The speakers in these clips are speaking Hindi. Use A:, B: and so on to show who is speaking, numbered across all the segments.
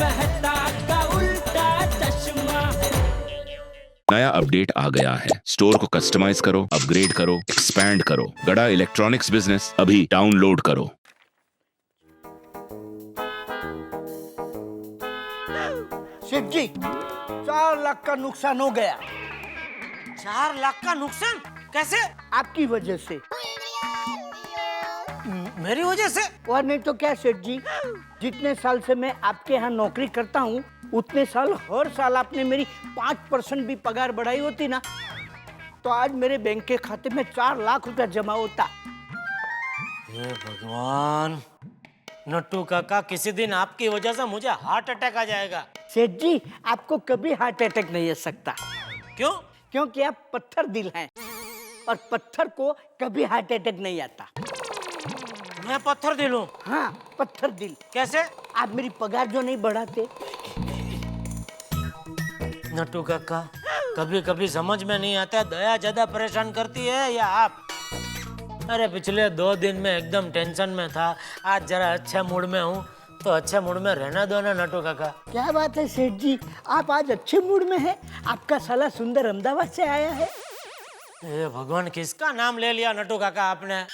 A: मेहता का उल्टा चश्मा।
B: नया अपडेट आ गया है। स्टोर को कस्टमाइज करो, अपग्रेड करो, एक्सपैंड करो। गड़ा इलेक्ट्रॉनिक्स बिजनेस अभी डाउनलोड करो।
C: सेठ जी, 4 लाख का नुकसान हो गया।
D: 4 लाख का नुकसान कैसे?
C: आपकी वजह से।
D: मेरी वजह से?
C: और नहीं तो क्या सेठ जी, जितने साल से मैं आपके यहाँ नौकरी करता हूँ उतने साल हर साल आपने मेरी 5% भी पगार बढ़ाई होती ना, तो आज मेरे बैंक के खाते में 4 लाख रुपया जमा होता।
D: हे भगवान, नट्टू काका, किसी दिन आपकी वजह से मुझे हार्ट अटैक आ जाएगा।
C: सेठ जी, आपको कभी हार्ट अटैक नहीं आ सकता।
D: क्यों?
C: क्योंकि आप पत्थर दिल हैं और पत्थर को कभी हार्ट अटैक नहीं आता।
D: मैं पत्थर दिल हूँ?
C: हाँ, पत्थर दिल।
D: कैसे?
C: आप मेरी पगार जो नहीं बढ़ाते।
D: नट्टू काका, कभी कभी समझ में नहीं आता दया ज्यादा परेशान करती है या आप? अरे पिछले 2 दिन में एकदम टेंशन में था, आज जरा अच्छे मूड में हूँ, तो अच्छे मूड में रहना दो ना नट्टू काका।
C: क्या बात है सेठ जी, आप आज अच्छे मूड में हैं। आपका साला सुंदर अहमदाबाद से आया है।
D: हे भगवान, किसका नाम ले लिया नट्टू काका आपने?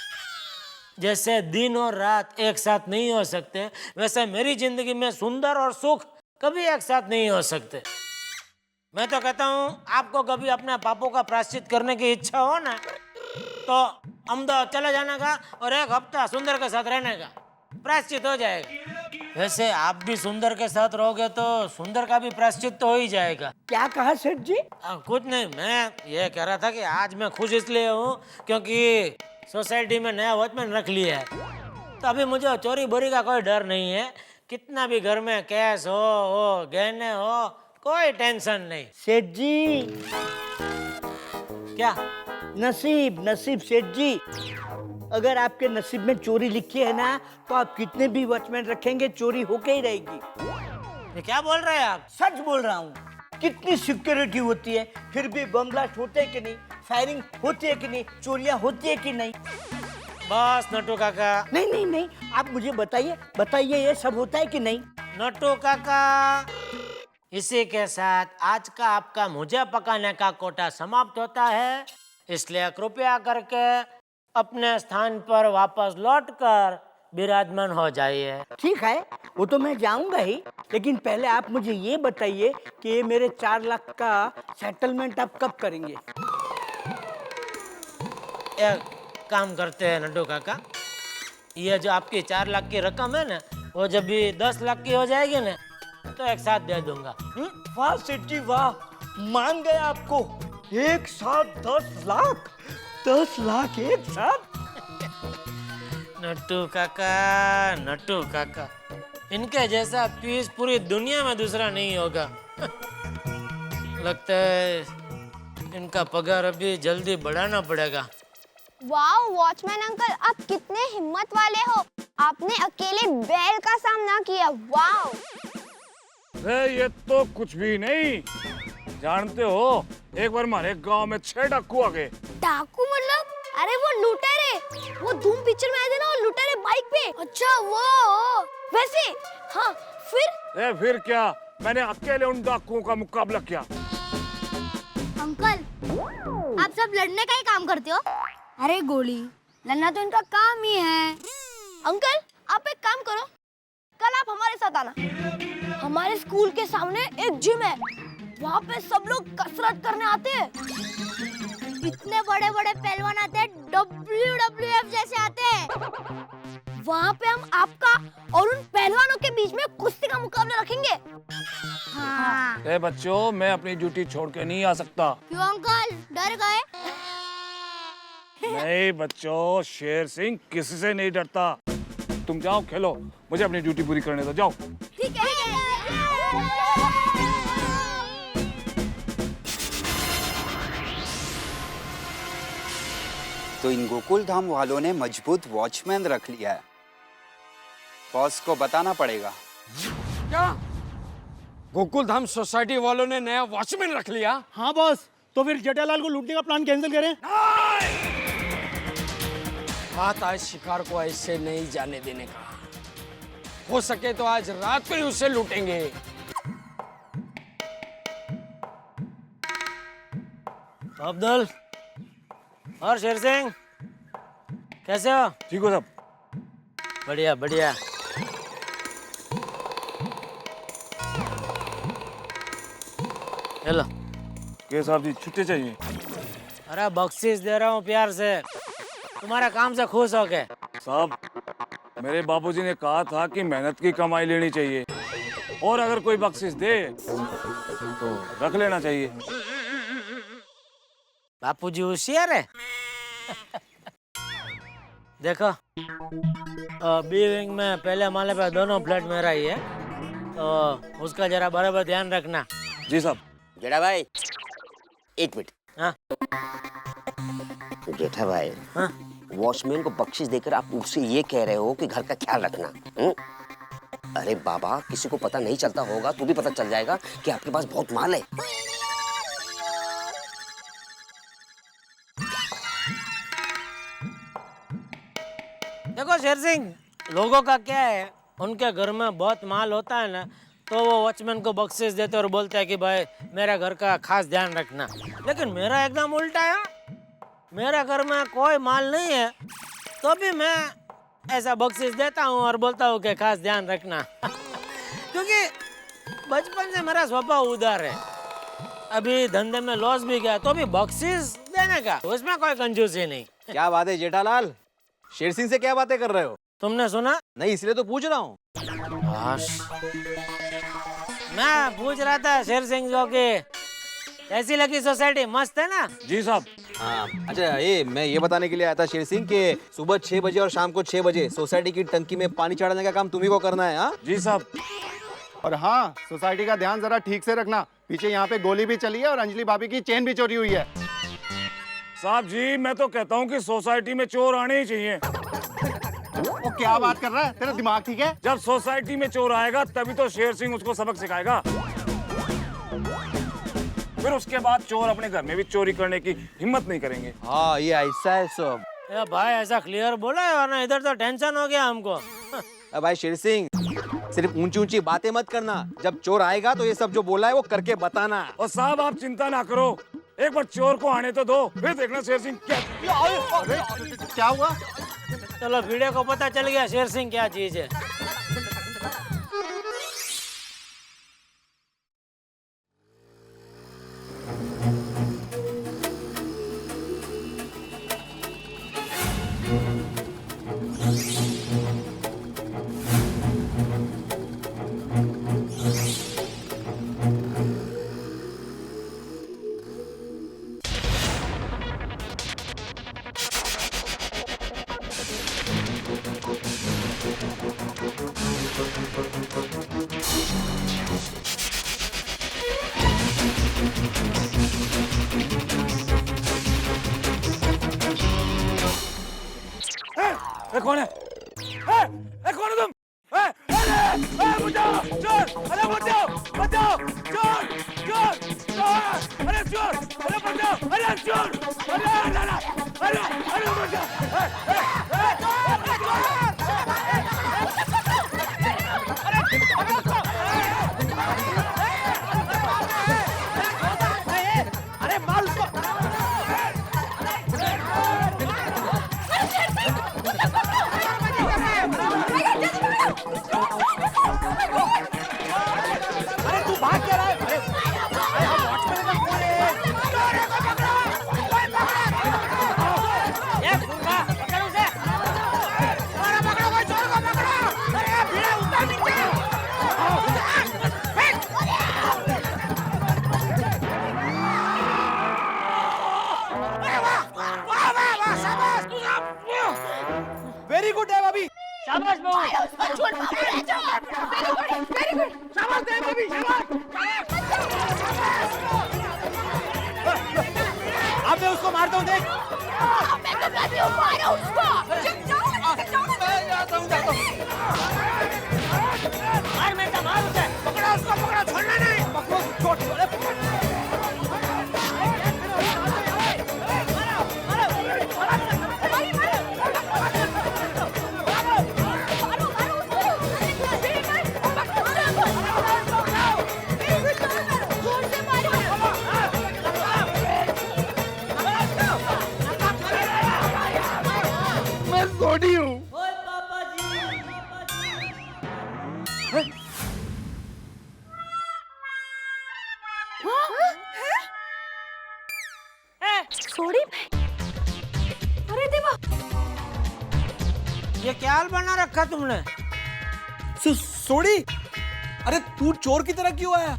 D: जैसे दिन और रात एक साथ नहीं हो सकते, वैसे मेरी जिंदगी में सुंदर और सुख कभी एक साथ नहीं हो सकते। मैं तो कहता हूँ, आपको कभी अपने पापों का प्रायश्चित करने की इच्छा हो ना, तो अहमदाबाद चले जाने का और 1 हफ्ता सुंदर के साथ रहने का, प्रायश्चित हो जाएगा। वैसे आप भी सुंदर के साथ रहोगे तो सुंदर का भी प्रायश्चित तो हो ही जाएगा।
C: क्या कहा सेठ जी?
D: कुछ नहीं, मैं ये कह रहा था कि आज मैं खुश इसलिए हूँ क्योंकि सोसाइटी में नया वॉचमैन रख लिया है, तो अभी मुझे चोरी बोरी का कोई डर नहीं है। कितना भी घर में कैश हो गहने हो, कोई टेंशन नहीं।
C: सेठ जी,
D: क्या?
C: नसीब नसीब सेठ जी, अगर आपके नसीब में चोरी लिखी है ना, तो आप कितने भी वॉचमैन रखेंगे, चोरी होके ही रहेगी।
D: ये क्या बोल रहे हैं आप?
C: सच बोल रहा हूँ। कितनी सिक्योरिटी होती है, फिर भी बम ब्लास्ट होते हैं कि नहीं, फायरिंग होती है कि नहीं, चोरियां होती है कि नहीं।
D: बस नट्टू काका।
C: नहीं नहीं नहीं, आप मुझे बताइए बताइए, ये सब होता है कि नहीं?
D: नट्टू काका, इसी के साथ आज का आपका मुझे पकाने का कोटा समाप्त होता है, इसलिए कृपया करके अपने स्थान पर वापस लौटकर विराजमान हो जाइए।
C: ठीक है, वो तो मैं जाऊंगा ही, लेकिन पहले आप मुझे ये बताइए कि ये मेरे 4 लाख का सेटलमेंट आप कब करेंगे?
D: एक काम करते हैं नट्टू काका, ये जो आपकी 4 लाख की रकम है ना, वो जब भी 10 लाख की हो जाएगी ना, तो एक साथ दे दूंगा।
C: वाह सेठ जी वाह, मान गए आपको। एक साथ 10 लाख, 10 लाख एक साथ।
D: नट्टू काका, नट्टू काका, इनके जैसा पीस पूरी दुनिया में दूसरा नहीं होगा। लगता है इनका पगार अभी जल्दी बढ़ाना पड़ेगा।
E: वाह वॉचमैन अंकल, आप कितने हिम्मत वाले हो, आपने अकेले बैल का सामना किया। वाह।
F: ये तो कुछ भी नहीं, जानते हो एक बार हमारे गांव में 6 डाकू आ गए।
E: डाकू मतलब? अरे वो लुटेरे, वो धूम पिक्चर में आए थे ना, वो लुटेरे बाइक पे। अच्छा वो वैसे। हाँ
F: फिर क्या, मैंने अकेले उन डाकुओं का मुकाबला किया।
E: अंकल, आप सब लड़ने का ही काम करते हो? अरे गोली लड़ना तो इनका काम ही है। अंकल आप एक काम करो, कल आप हमारे साथ आना। हमारे स्कूल के सामने एक जिम है, वहाँ पे सब लोग कसरत करने आते हैं। इतने बड़े बड़े पहलवान आते हैं, WWF जैसे आते हैं। वहाँ पे हम आपका और उन पहलवानों के बीच में कुश्ती का मुकाबला रखेंगे। हाँ।
F: बच्चों, मैं अपनी ड्यूटी छोड़ के नहीं आ सकता।
E: क्यों अंकल, डर गए?
F: नहीं बच्चों, शेर सिंह किसी से नहीं डरता। तुम जाओ खेलो, मुझे अपनी ड्यूटी पूरी करने दो, जाओ।
E: ठीक है।
G: तो इन गोकुल धाम वालों ने मजबूत वॉचमैन रख लिया है, बॉस को बताना पड़ेगा।
H: क्या गोकुल धाम सोसाइटी वालों ने नया वॉचमैन रख लिया?
I: हाँ बॉस, तो फिर जेठालाल को लूटने का प्लान कैंसिल करें?
H: बात आज शिकार को ऐसे नहीं जाने देने का। हो सके तो आज रात को ही उसे लूटेंगे।
D: अब्दुल और शेर सिंह कैसे हो?
F: ठीक हो सब?
D: बढ़िया बढ़िया। हेलो।
F: के साहब जी छुट्टी चाहिए?
D: अरे बख्शीश दे रहा हूँ प्यार से, तुम्हारे काम से खुश हो के।
F: साहब मेरे बाबूजी ने कहा था कि मेहनत की कमाई लेनी चाहिए और अगर कोई बख्शिश दे तो रख लेना चाहिए।
D: बापूजी होशियार है। देखो बी विंग में पहले माले पे दोनों फ्लैट मेरा ही है, तो उसका जरा बराबर ध्यान रखना।
F: जी साहब।
J: जेठा भाई एक मिनट।
D: हाँ
J: जेठा भाई,
D: हाँ
J: वॉचमैन को बख्शिश देकर आप उससे ये कह रहे हो कि घर का ख्याल रखना? अरे बाबा, किसी को पता नहीं चलता होगा तो भी पता चल जाएगा कि आपके पास बहुत माल है।
D: देखो शेर सिंह, लोगों का क्या है, उनके घर में बहुत माल होता है ना, तो वो वॉचमैन को बख्शिश देते और बोलते हैं कि भाई मेरे घर का खास ध्यान रखना। लेकिन मेरा एकदम उल्टा है। मेरे घर में कोई माल नहीं है तो भी मैं ऐसा बख्शिश देता हूँ और बोलता हूँ कि खास ध्यान रखना। क्योंकि बचपन से मेरा स्वभाव उदार है। अभी धंधे में लॉस भी गया तो भी बख्शिश देने का, उसमें कोई कंजूसी नहीं।
K: क्या बात है जेठालाल, शेर सिंह से क्या बातें कर रहे हो?
D: तुमने सुना?
K: नहीं, इसलिए तो पूछ रहा हूँ।
D: मैं पूछ रहा था शेर सिंह जो कि कैसी लगी सोसाइटी, मस्त है ना?
F: जी साहब।
K: हाँ, अच्छा मैं ये बताने के लिए आया था शेर सिंह कि सुबह 6 बजे और शाम को 6 बजे सोसाइटी की टंकी में पानी चढ़ाने का काम तुम्ही को करना है। हाँ
F: जी साहब।
I: और हाँ, सोसाइटी का ध्यान जरा ठीक से रखना। पीछे यहाँ पे गोली भी चली है और अंजलि भाभी की चेन भी चोरी हुई है।
F: साहब जी मैं तो कहता हूँ कि सोसाइटी में चोर आने ही चाहिए।
I: वो क्या बात कर रहा है, तेरा दिमाग ठीक है?
F: जब सोसाइटी में चोर आएगा तभी तो शेर सिंह उसको सबक सिखाएगा। फिर उसके बाद चोर अपने घर में भी चोरी करने की हिम्मत नहीं करेंगे।
K: हाँ ये ऐसा है सब।
D: भाई ऐसा क्लियर बोला है, वरना इधर तो टेंशन हो गया हमको।
K: भाई शेर सिंह, सिर्फ ऊंची ऊंची बातें मत करना। जब चोर आएगा तो ये सब जो बोला है वो करके बताना।
F: और साहब आप चिंता ना करो, एक बार चोर को आने तो दो, फिर देखना शेर सिंह
I: क्या हुआ?
D: चलो वीडियो को पता चल गया शेर सिंह क्या चीज है।
F: कौन है? कौन है तुम? बचाओ चोर! अरे बचाओ बचाओ! चोर चोर चोर! अरे चोर! अरे बचाओ! अरे चोर! अरे अरे अरे बचाओ!
C: अरे माल उसको। अरे तू भाग क्या रहा है? अरे हम वॉचमैन का फोन है। ये गुंडा, पकड़ उसे।
E: सोड़ी अरे देवा,
D: ये क्या हाल बना रखा तुमने?
K: सोड़ी, अरे तू चोर की तरह क्यों आया?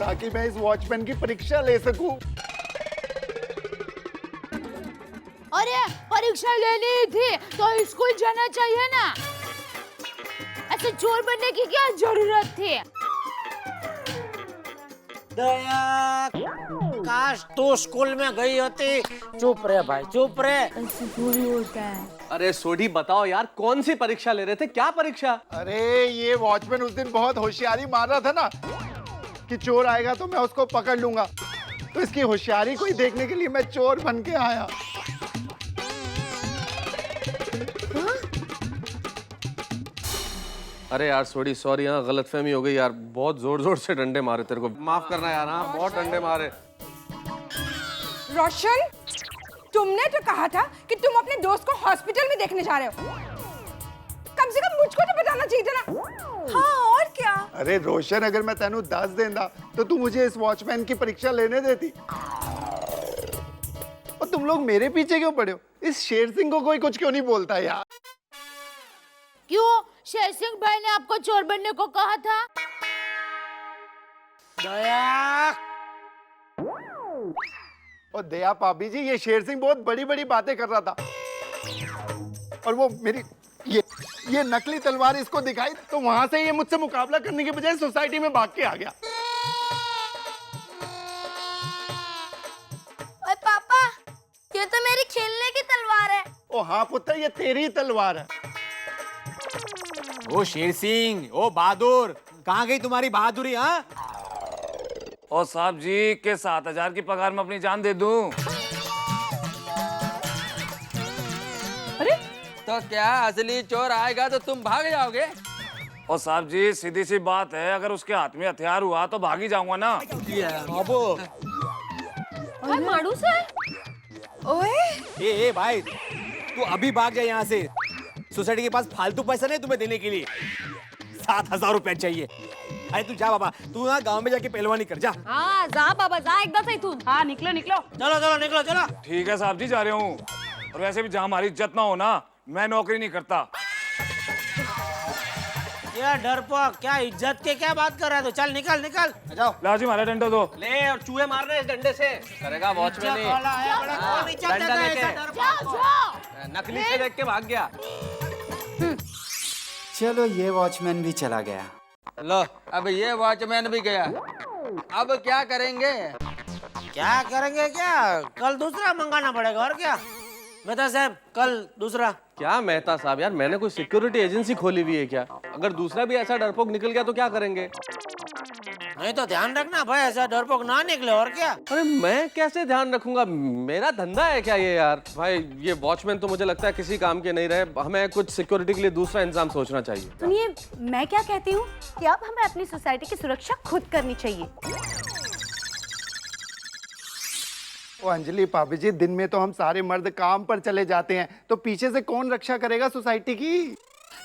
I: ताकि मैं इस वॉचमैन की परीक्षा ले सकूं।
E: अरे परीक्षा लेनी थी तो स्कूल जाना चाहिए ना, ऐसे चोर बनने की क्या जरूरत थी?
D: दया, काश तू स्कूल में गई होती। चुप रहे भाई, चुप रहे।
E: ऐसे थोड़ी होता है।
K: अरे सोढ़ी बताओ यार, कौन सी परीक्षा ले रहे थे? क्या परीक्षा?
I: अरे ये वॉचमैन उस दिन बहुत होशियारी मार रहा था ना कि चोर आएगा तो मैं उसको पकड़ लूंगा, तो इसकी होशियारी को ही देखने के लिए मैं चोर बन के आया।
K: अरे यार सोढ़ी, सॉरी, यहाँ गलतफहमी हो गई यार, बहुत जोर जोर से डंडे मारे तेरे को, माफ करना यार। हाँ बहुत डंडे मारे।
L: रोशन, तुमने तो कहा था कि तुम अपने दोस्त को हॉस्पिटल में देखने जा रहे हो, कम से कम मुझको तो बताना चाहिए था ना। हाँ और क्या?
I: अरे रोशन, अगर मैं तेनू 10 देंदा तो तू मुझे इस वॉचमैन की परीक्षा लेने देती। और तुम लोग मेरे पीछे क्यों पड़े हो? इस शेर सिंह को कोई कुछ क्यों नहीं बोलता यार?
E: क्यों? शेर सिंह भाई ने आपको चोर बनने को कहा था?
D: दया,
I: और दया भाभी जी, ये शेर सिंह बहुत बड़ी बड़ी बातें कर रहा था, और वो मेरी ये नकली तलवार इसको दिखाई तो वहां से ये मुझसे मुकाबला करने के बजाय सोसाइटी में भाग के आ गया।
E: ओए पापा, ये तो मेरी खेलने की तलवार है।
I: ओ हाँ पुत्र, ये तेरी तलवार है।
K: ओ शेर सिंह, ओ बहादुर, कहाँ गई तुम्हारी बहादुरी? हाँ
F: और साहब जी के 7,000 की पगार में अपनी जान दे दूं।
L: अरे
M: तो क्या असली चोर आएगा तो तुम भाग जाओगे?
F: और साहब जी सीधी सी बात है, अगर उसके हाथ में हथियार हुआ तो भाग ही जाऊंगा ना।
E: मारू से?
L: ओए
K: ए भाई, तू अभी भाग जा यहाँ से। सोसाइटी के पास फालतू पैसा नहीं तुम्हें देने के लिए। 7,000 रुपया चाहिए। अरे तू जा बाबा, तू ना गांव में जाके पहलवानी कर जा।
E: हाँ जा बाबा जा, एकदम सही तू। हाँ निकलो निकलो।
D: चलो चलो निकलो चलो।
F: ठीक है साहब जी, जा रहे हूँ। और वैसे भी जहाँ हमारी इज्जत ना हो ना, मैं नौकरी नहीं करता।
D: क्या डरपोक, क्या इज्जत के क्या बात कर रहा है? तो चल निकल निकल।
K: जाओ
F: ला जी, हमारा डंडा दो।
K: ले, और चूहे मार रहे इस डंडे से। करेगा वॉचमैन ही। डंडा लेके
E: जाओ जाओ।
K: नकली से देख के भाग गया।
G: चलो ये वॉचमैन भी चला गया।
M: लो, अब ये वॉचमैन भी गया। अब क्या करेंगे?
D: क्या करेंगे? क्या कल दूसरा मंगाना पड़ेगा और क्या। मेहता साहब, कल दूसरा।
K: क्या मेहता साहब यार, मैंने कोई सिक्योरिटी एजेंसी खोली हुई है क्या? अगर दूसरा भी ऐसा डरपोक निकल गया तो क्या करेंगे?
D: नहीं तो ध्यान रखना भाई, ऐसा डरपोक ना निकले और क्या।
K: अरे मैं कैसे ध्यान रखूंगा? मेरा धंधा है क्या ये यार? भाई ये वॉचमैन तो मुझे लगता है किसी काम के नहीं रहे। हमें कुछ सिक्योरिटी के लिए दूसरा इंतजाम सोचना चाहिए।
L: सुनिए, मैं क्या कहती हूँ कि अब हमें अपनी सोसाइटी की सुरक्षा खुद करनी चाहिए।
I: ओ अंजलि भाभी जी, दिन में तो हम सारे मर्द काम पर चले जाते हैं, तो पीछे से कौन रक्षा करेगा सोसाइटी की?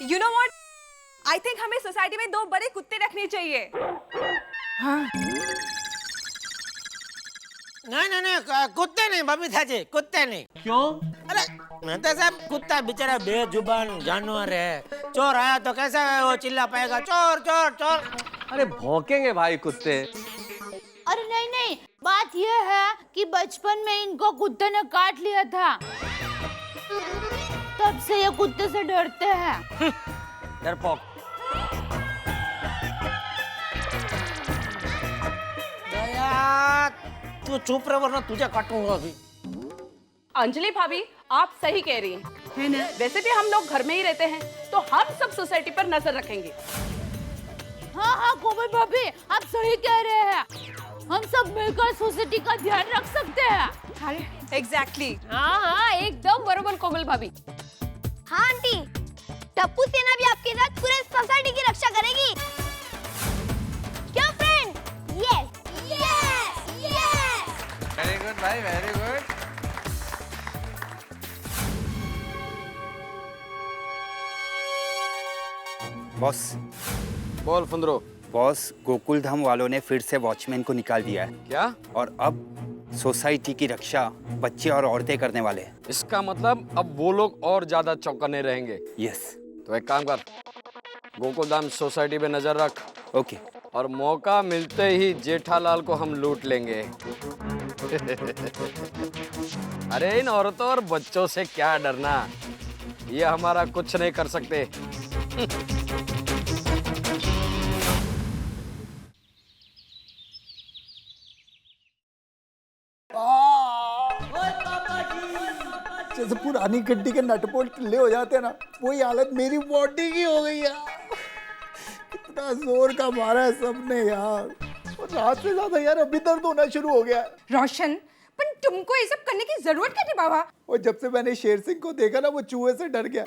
L: You know what? I think हमें सोसाइटी में 2 बड़े कुत्ते रखने चाहिए।
I: हाँ।
D: नहीं नहीं नहीं, कुत्ते नहीं बबीता जी, कुत्ते नहीं।
K: क्यों?
D: अरे मेहता साहब, कुत्ता बेचारा बेजुबान जानवर है। चोर आया तो कैसा वो चिल्ला पाएगा, चोर चोर चोर।
K: अरे भौंकेंगे भाई कुत्ते।
E: अरे नहीं नहीं, बात यह है कि बचपन में इनको कुत्ते ने काट लिया था, तब से ये कुत्ते से डरते हैं।
D: डरपोक। दया, तू चुप रह वरना तुझे काटूंगा अभी।
L: अंजलि भाभी, आप सही कह रही हैं। है ना? वैसे भी हम लोग घर में ही रहते हैं, तो हम सब सोसाइटी पर नजर रखेंगे।
E: हाँ हाँ कोमल भाभी, आप सही कह रहे हैं। हम सब मिलकर सोसाइटी का ध्यान रख सकते हैं।
L: अरे एग्जैक्टली।
E: हाँ हाँ एकदम बरोबर कोमल भाभी। हाँ आंटी, टप्पू सेना भी आपके साथ पूरे सोसाइटी की रक्षा करेगी। क्या friend? Yes yes yes.
M: Very good भाई, वेरी गुड।
G: बॉस।
K: बोल फुंदरो।
G: बॉस, गोकुल धाम वालों ने फिर से वॉचमैन को निकाल दिया है।
K: क्या?
G: और अब सोसाइटी की रक्षा बच्चे और औरतें करने वाले हैं।
H: इसका मतलब अब वो लोग और ज्यादा चौकन्ने रहेंगे।
G: यस।
H: तो एक काम कर, गोकुलधाम सोसाइटी पे नजर रख।
G: ओके।
H: और मौका मिलते ही जेठालाल को हम लूट लेंगे। अरे इन औरतों और बच्चों से क्या डरना, ये हमारा कुछ नहीं कर सकते।
I: जैसे पुरानी गड्डी के नटपोट ढीले हो जाते हैं ना, वही हालत मेरी बॉडी की हो गई यार। कितना जोर का मारा है सबने यार, और रात से ज्यादा यार अभी दर्द होना शुरू हो गया है।
L: रोशन, पर तुमको ये सब करने की जरूरत क्या थी बाबा?
I: और जब से मैंने शेर सिंह को देखा ना, वो चूहे से डर गया।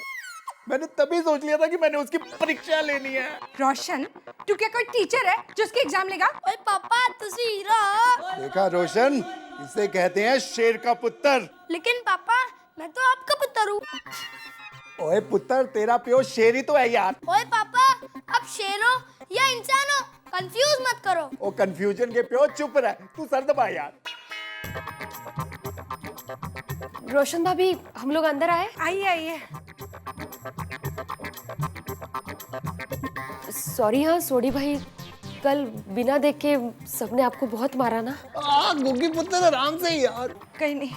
I: मैंने तभी सोच लिया था कि मैंने उसकी परीक्षा लेनी है।
L: रोशन, तू क्या कोई टीचर है जो उसकी एग्जाम लेगा?
E: ओए पापा तुसी हीरो।
I: देखा रोशन, इसे कहते हैं शेर का पुत्र।
E: लेकिन पापा मैं तो आपका पुत्र हूँ।
I: ओए पुत्र, तेरा प्यो शेर ही तो है यार।
E: ओए पापा, आप शेर हो या इंसान हो, कंफ्यूज मत करो।
I: ओ कंफ्यूजन के प्यो चुप रह, तू सर दबा यार।
N: रोशन भाभी, हम लोग अंदर आए?
L: आइए आइए।
N: सॉरी हाँ सोडी भाई, कल बिना देख के सबने आपको बहुत मारा ना।
I: गुग्गी पुत्र आराम से ही यार।
L: कहीं नहीं।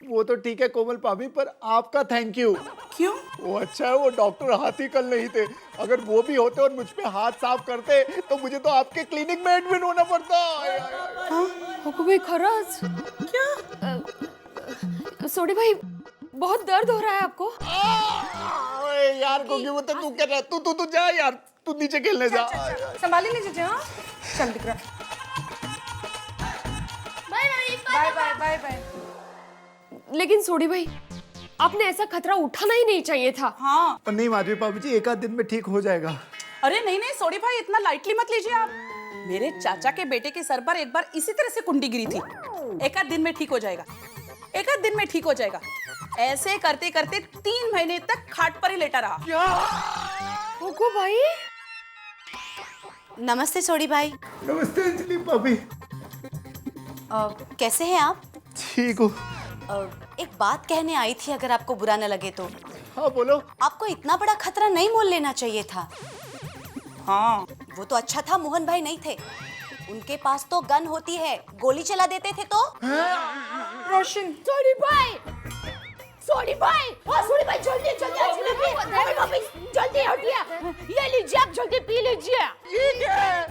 I: वो तो ठीक है कोमल भाभी, पर आपका थैंक यू।
L: क्यों?
I: वो अच्छा है वो डॉक्टर हाथी कल नहीं थे। अगर वो भी होते और मुझ पे हाथ साफ करते तो मुझे तो आपके क्लिनिक में एडमिट होना पड़ता।
N: हाँ भाई खराज क्या? सोडी भाई बहुत दर्द हो रहा है आपको?
I: यार गुग्गी पुत्र तू क्या रहा, तू जा यार, तू नीचे खेलने जा।
L: संभाली लीजिए जी। हाँ चल दिख रहा। Bye bye bye bye.
N: लेकिन सोडी भाई, आपने ऐसा खतरा उठाना ही नहीं चाहिए था।
L: हाँ
I: नहीं माधवी भाभी जी, एक आध दिन में ठीक हो जाएगा।
O: अरे नहीं नहीं सोडी भाई, इतना लाइटली मत लीजिए आप। मेरे चाचा के बेटे के सर पर एक बार इसी तरह से कुंडी गिरी थी। एक आध दिन में ठीक हो जाएगा, एक आध दिन में ठीक हो जाएगा। ऐसे करते करते 3 महीने तक खाट पर ही लेटा रहा।
N: ओको भाई।
O: नमस्ते सोडी भाई।
I: नमस्ते अंजलि भाभी।
O: कैसे हैं आप?
I: ठीक हूँ।
O: एक बात कहने आई थी, अगर आपको बुरा न लगे तो।
I: हाँ बोलो।
O: आपको इतना बड़ा खतरा नहीं मोल लेना चाहिए था। हाँ वो तो अच्छा था मोहन भाई नहीं थे, उनके पास तो गन होती है, गोली चला देते थे तो।
L: रोशन।
E: सोडी भाई, सोडी भाई, सोडी भाई जल्दी जल्दी जल्दी हटिए। ये लीजिए, आप जल्दी पी लीजिए।
I: ये क्या है?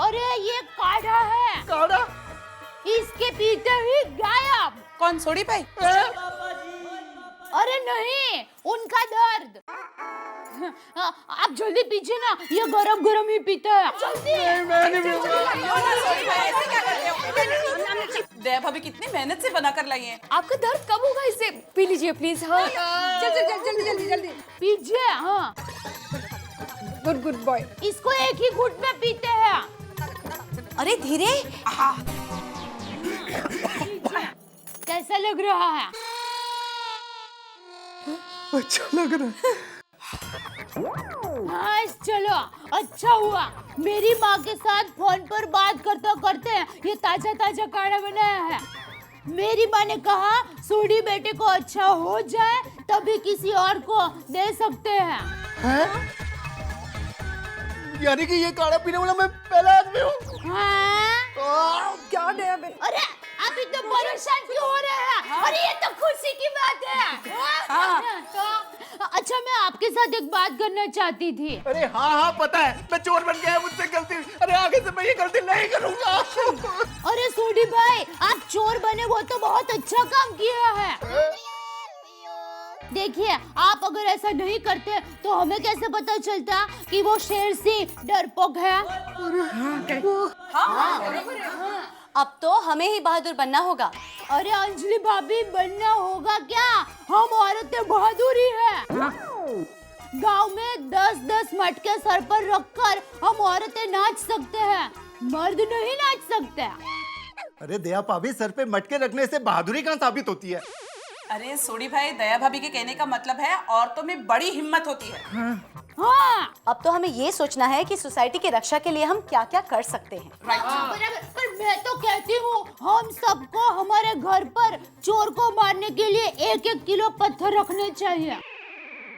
E: अरे ये काढ़ा है।
I: काढ़ा?
E: इसके पीते ही गायब।
O: कौन? सोडी भाई?
E: अरे नहीं, उनका दर्द। आप जल्दी पीजिए ना, ये गरम गरम ही पीता है। जल्दी।
O: दया भाभी कितनी मेहनत से बना कर लाई है।
N: आपका दर्द कब होगा? इसे पी लीजिए प्लीज। हाँ
L: जल्दी
E: पीजिए। हाँ
L: गुड बॉय।
E: इसको एक ही घुट में पीते हैं।
O: अरे धीरे।
E: कैसा लग रहा है?
I: अच्छा लग रहा है।
E: हाँ चलो, अच्छा हुआ मेरी माँ के साथ फोन पर बात करते करते ये ताजा ताजा काढ़ा बनाया है। मेरी माँ ने कहा सोडी बेटे को अच्छा हो जाए तभी किसी और को दे सकते हैं।
I: यानी कि ये काढ़ा पीने वाला मैं पहला आदमी हूँ।
E: हाँ?
L: क्या दया बेटा?
E: अरे आप इतना परेशान क्यों हो रहे हैं? अरे ये तो खुशी की बात है। तो अच्छा मैं आपके साथ एक बात करना चाहती थी।
I: अरे हाँ पता है, मैं चोर बन गया, मुझसे गलती। अरे आगे से मैं ये गलती नहीं करूँगा।
E: अरे सोडी भाई, आप चोर बने वो तो बहुत अच्छा काम किया है। देखिए, आप अगर ऐसा नहीं करते तो हमें कैसे पता चलता कि वो शेर सिंह डरपोक है?
O: अब तो हमें ही बहादुर बनना होगा।
E: अरे अंजलि भाभी, बनना होगा क्या? हम औरतें बहादुरी है। गांव में 10-10 मटके सर पर रखकर हम औरतें नाच सकते हैं, मर्द नहीं नाच सकते।
I: अरे दया भाभी, सर पे मटके रखने से बहादुरी कहाँ साबित होती है?
O: अरे सोडी भाई, दया भाभी के कहने का मतलब है औरतों में बड़ी हिम्मत होती है।
P: हाँ
O: अब तो हमें ये सोचना है कि सोसाइटी की रक्षा के लिए हम क्या क्या कर सकते हैं।
P: पर मैं तो कहती हूँ हम सबको हमारे घर पर चोर को मारने के लिए 1-1 किलो पत्थर रखने चाहिए।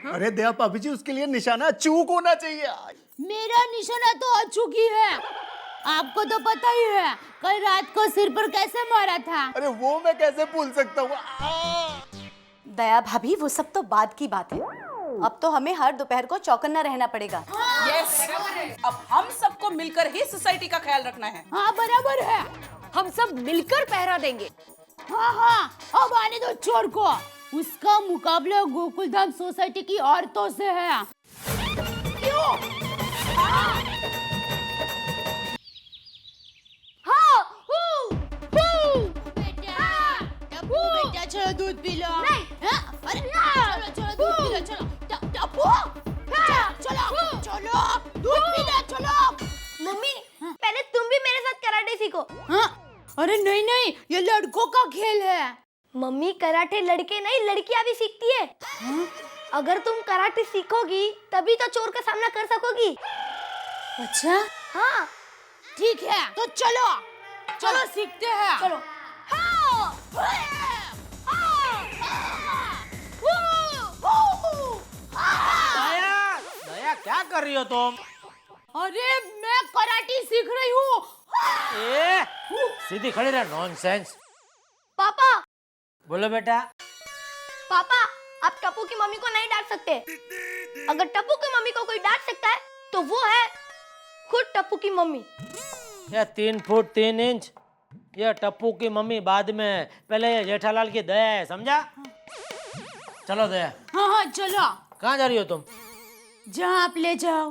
I: अरे दया भाभी जी, उसके लिए निशाना चूक होना चाहिए।
P: मेरा निशाना तो अचूक ही है, आपको तो पता ही है कल रात को सिर पर कैसे मारा था।
I: अरे वो मैं कैसे भूल सकता हूँ।
O: दया भाभी, वो सब तो बाद की बात है। अब तो हमें हर दोपहर को चौकन्ना रहना पड़ेगा। यस,
L: अब हम सबको मिलकर ही सोसाइटी का ख्याल रखना है।
P: हाँ बराबर है,
N: हम सब मिलकर पहरा देंगे।
P: हाँ, अब आने दो चोर को, उसका मुकाबला गोकुल धाम सोसाइटी की औरतों से है। क्यों? हाँ, बेटा चलो दूध पी लो। अरे चलो चलो दूध पी लो, चलो टप्पू चलो चलो दूध पी लो चलो।
E: मम्मी पहले तुम भी मेरे साथ कराटे सीखो।
P: हाँ, अरे नहीं नहीं, ये लड़कों का खेल है।
E: मम्मी कराटे लड़के नहीं लड़कियां भी सीखती है। अगर तुम कराटे सीखोगी तभी तो चोर का सामना कर सकोगी।
P: अच्छा
E: हाँ
P: ठीक है, तो चलो चलो सीखते हैं।
E: चलो।
D: दया, दया क्या कर रही हो तुम?
P: अरे मैं कराटे सीख रही हूँ।
D: ए, सीधी खड़ी रह, नॉनसेंस।
E: पापा
D: बोलो बेटा।
E: पापा आप टप्पू की मम्मी को नहीं डांट सकते। अगर टप्पू की मम्मी को कोई डांट सकता है तो वो है खुद टप्पू की मम्मी।
D: ये 3 फुट 3 इंच ये टप्पू की मम्मी बाद में, पहले ये जेठालाल की दया है, समझा? चलो दया।
P: हाँ हाँ चलो।
D: कहाँ जा रही हो तुम?
P: जहाँ आप ले जाओ।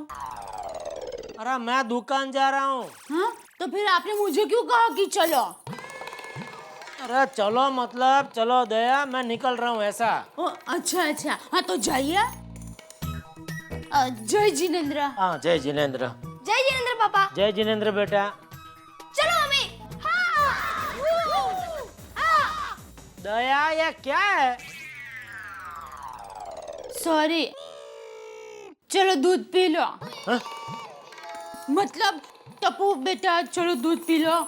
D: अरे मैं दुकान जा रहा हूँ।
P: हाँ तो फिर आपने मुझे क्यों कहा कि चलो?
D: अरे चलो मतलब चलो दया, मैं निकल रहा हूँ ऐसा।
P: ओ, अच्छा अच्छा, हाँ तो जाइए। जय जिनेंद्र।
D: हाँ जय जिनेंद्र।
E: जय जिनेंद्र पापा।
D: जय जिनेंद्र बेटा।
E: चलो मम्मी।
D: दया ये क्या है?
P: सॉरी, चलो दूध पी लो।
D: हाँ?
P: मतलब टप्पू बेटा चलो दूध पी लो।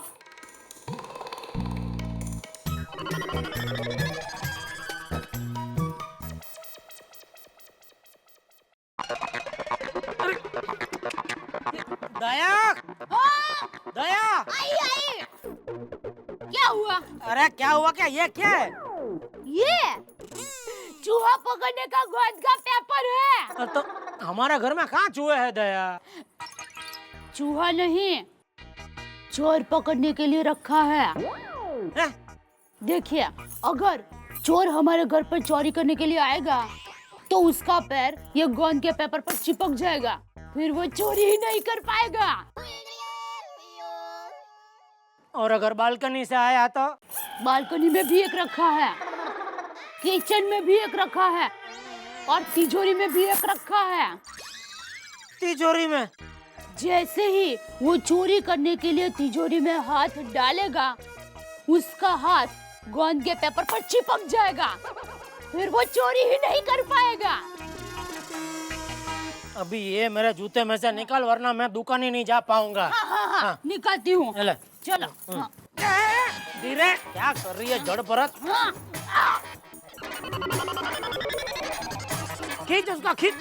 D: दया, दया।
P: आई। क्या हुआ?
D: अरे क्या हुआ? क्या ये क्या है?
P: ये चूहा पकड़ने का गोद का पेपर है।
D: तो हमारे घर में कहाँ चूहे हैं दया?
P: चूहा नहीं, चोर पकड़ने के लिए रखा है। देखिए, अगर चोर हमारे घर पर चोरी करने के लिए आएगा तो उसका पैर ये गोंद के पेपर पर चिपक जाएगा, फिर वो चोरी ही नहीं कर पाएगा।
D: और अगर बालकनी से आया तो?
P: बालकनी में भी एक रखा है, किचन में भी एक रखा है और तिजोरी में भी एक रखा है।
D: तिजोरी में?
P: जैसे ही वो चोरी करने के लिए तिजोरी में हाथ डालेगा, उसका हाथ गोंद के पेपर पर चिपक जाएगा, फिर वो चोरी ही नहीं कर पाएगा।
D: अभी ये मेरे जूते में से निकाल, वरना मैं दुकान ही नहीं जा पाऊंगा।
P: हाँ, निकालती हूँ। चलो। हाँ।
D: धीरे, क्या कर रही है जड़ परत? खींच उसका, खींच।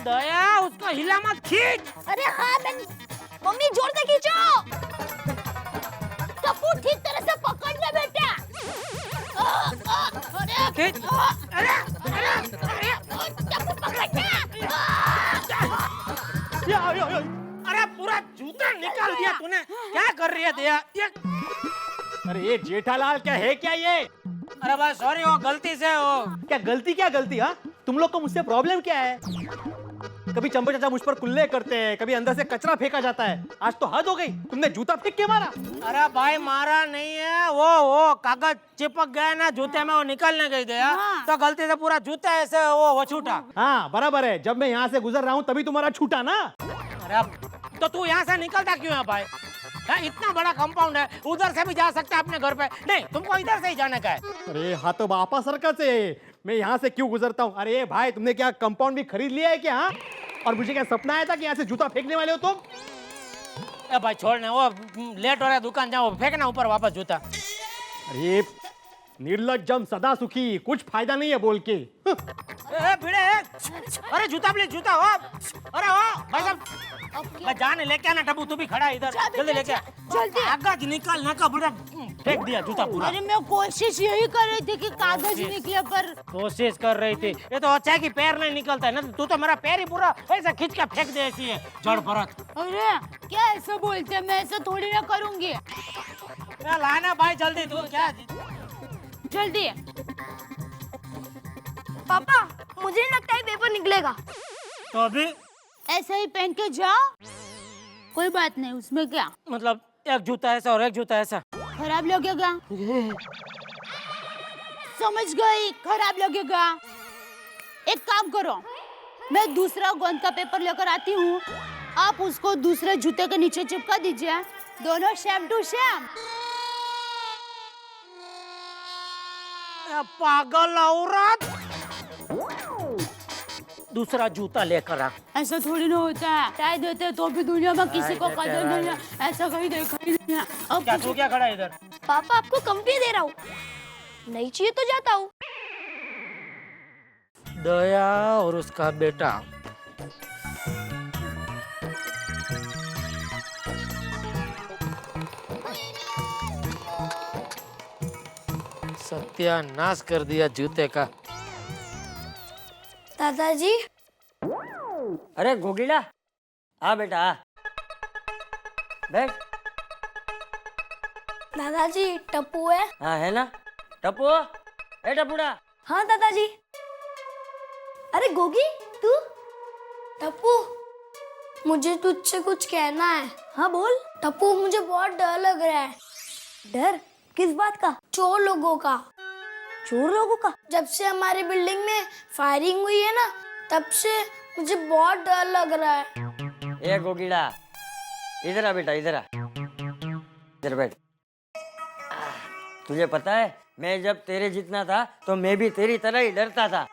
D: दया उसको हिला मत, खींच।
E: अरे हाँ मम्मी जोर से खींचो।
P: टप्पू ठीक तरह से पकड़ना बेटा।
D: खींच।
P: टप्पू पकड़ना।
D: अरे पूरा जूता निकाल दिया तूने, क्या कर रही है दया?
K: अरे ये जेठालाल क्या है क्या ये?
D: अरे भाई सॉरी, वो गलती से हो।
K: क्या गलती? हाँ, तुम लोग को मुझसे प्रॉब्लम क्या है? कभी चंपा चाचा मुझ पर कुल्ले करते हैं, कभी अंदर से कचरा फेंका जाता है। आज तो हद हो गई, तुमने जूता फेंक के मारा।
D: अरे भाई मारा नहीं है, वो कागज चिपक गया ना जूते में, वो निकलने गई दया। तो गलती से पूरा जूता ऐसे वो छूटा।
K: हाँ बराबर है, जब मैं यहाँ से गुजर रहा हूँ तभी तुम्हारा छूटा ना।
D: अरे तो तू यहाँ से निकलता क्यों है भाई? इतना बड़ा कंपाउंड है, उधर से भी जा सकते हैं अपने घर पे। नहीं, तुमको इधर से ही जाने का है।
K: अरे हाँ तो बापा सर्कस है, मैं यहाँ से क्यों गुजरता हूँ। अरे भाई तुमने क्या कंपाउंड भी खरीद लिया है क्या? हाँ, और मुझे क्या सपना आया था कि यहाँ से जूता फेंकने वाले हो तुम?
D: ए भाई छोड़ने, वो लेट हो रहा है, दुकान जाओ, फेंकना ऊपर वापस जूता।
K: अरे निर्लज्जम सदा सुखी, कुछ फायदा नहीं है बोल के।
D: ए भिड़े, अरे जूता प्लीज, जूता हो। अरे हो भाई साहब, मैं जाने लेके आना। टप्पू तू भी खड़ा है इधर, जल्दी लेके आ।
P: जल्दी
D: कागज निकाल ना, का बुरा फेंक दिया जूता पूरा।
P: अरे मैं कोशिश यही कर रही थी कि कागज निकले, पर
D: कोशिश कर रही थी। ये तो अच्छा है कि पैर नहीं निकलता है ना, तू तो मेरा पैर ही पूरा ऐसा खींच के फेंक दे, ऐसी है जड़ परत।
P: अरे क्या ऐसा बोलते हैं, मैं ऐसा थोड़ी ना करूंगी।
D: लाना भाई जल्दी, तू क्या
P: जल्दी।
E: पापा मुझे नहीं लगता है पेपर निकलेगा।
D: तो अभी
P: ऐसा ही पहन के जाओ, कोई बात नहीं, उसमें क्या।
D: मतलब एक जूता ऐसा और एक जूता ऐसा
P: खराब लगेगा। समझ गई, खराब लगेगा। एक काम करो, मैं दूसरा गोंद का पेपर लेकर आती हूँ, आप उसको दूसरे जूते के नीचे चिपका दीजिए, दोनों सेम टू सेम।
D: पागल औरत, दूसरा जूता लेकर आ।
P: ऐसा थोड़ी ना होता है, टाई देते तो भी दुनिया में किसी को कदर नहीं है, ऐसा कहीं देखा ही नहीं है। अब
D: क्या तू क्या खड़ा है इधर?
E: पापा आपको कंपनी दे रहा हूँ, नहीं चाहिए तो जाता हूँ।
D: दया और उसका बेटा। सत्यानाश कर दिया जूते का।
E: दादाजी।
Q: अरे गोगिला, आ बेटा आ, बैठ।
E: दादाजी टप्पू है?
Q: हाँ है ना, टप्पू। ए टप्पूड़ा।
E: हाँ दादाजी। अरे गोगी तू? टप्पू मुझे तुझसे कुछ कहना है। हाँ बोल। टप्पू मुझे बहुत डर लग रहा है। डर किस बात का? चोर लोगों का। चोर लोगों का? जब से हमारी बिल्डिंग में फायरिंग हुई है ना, तब से मुझे बहुत डर लग रहा है।
Q: ए गोगिला, इधर आ बेटा, इधर आ, इधर बैठ। तुझे पता है, मैं जब तेरे जितना था तो मैं भी तेरी तरह ही डरता था।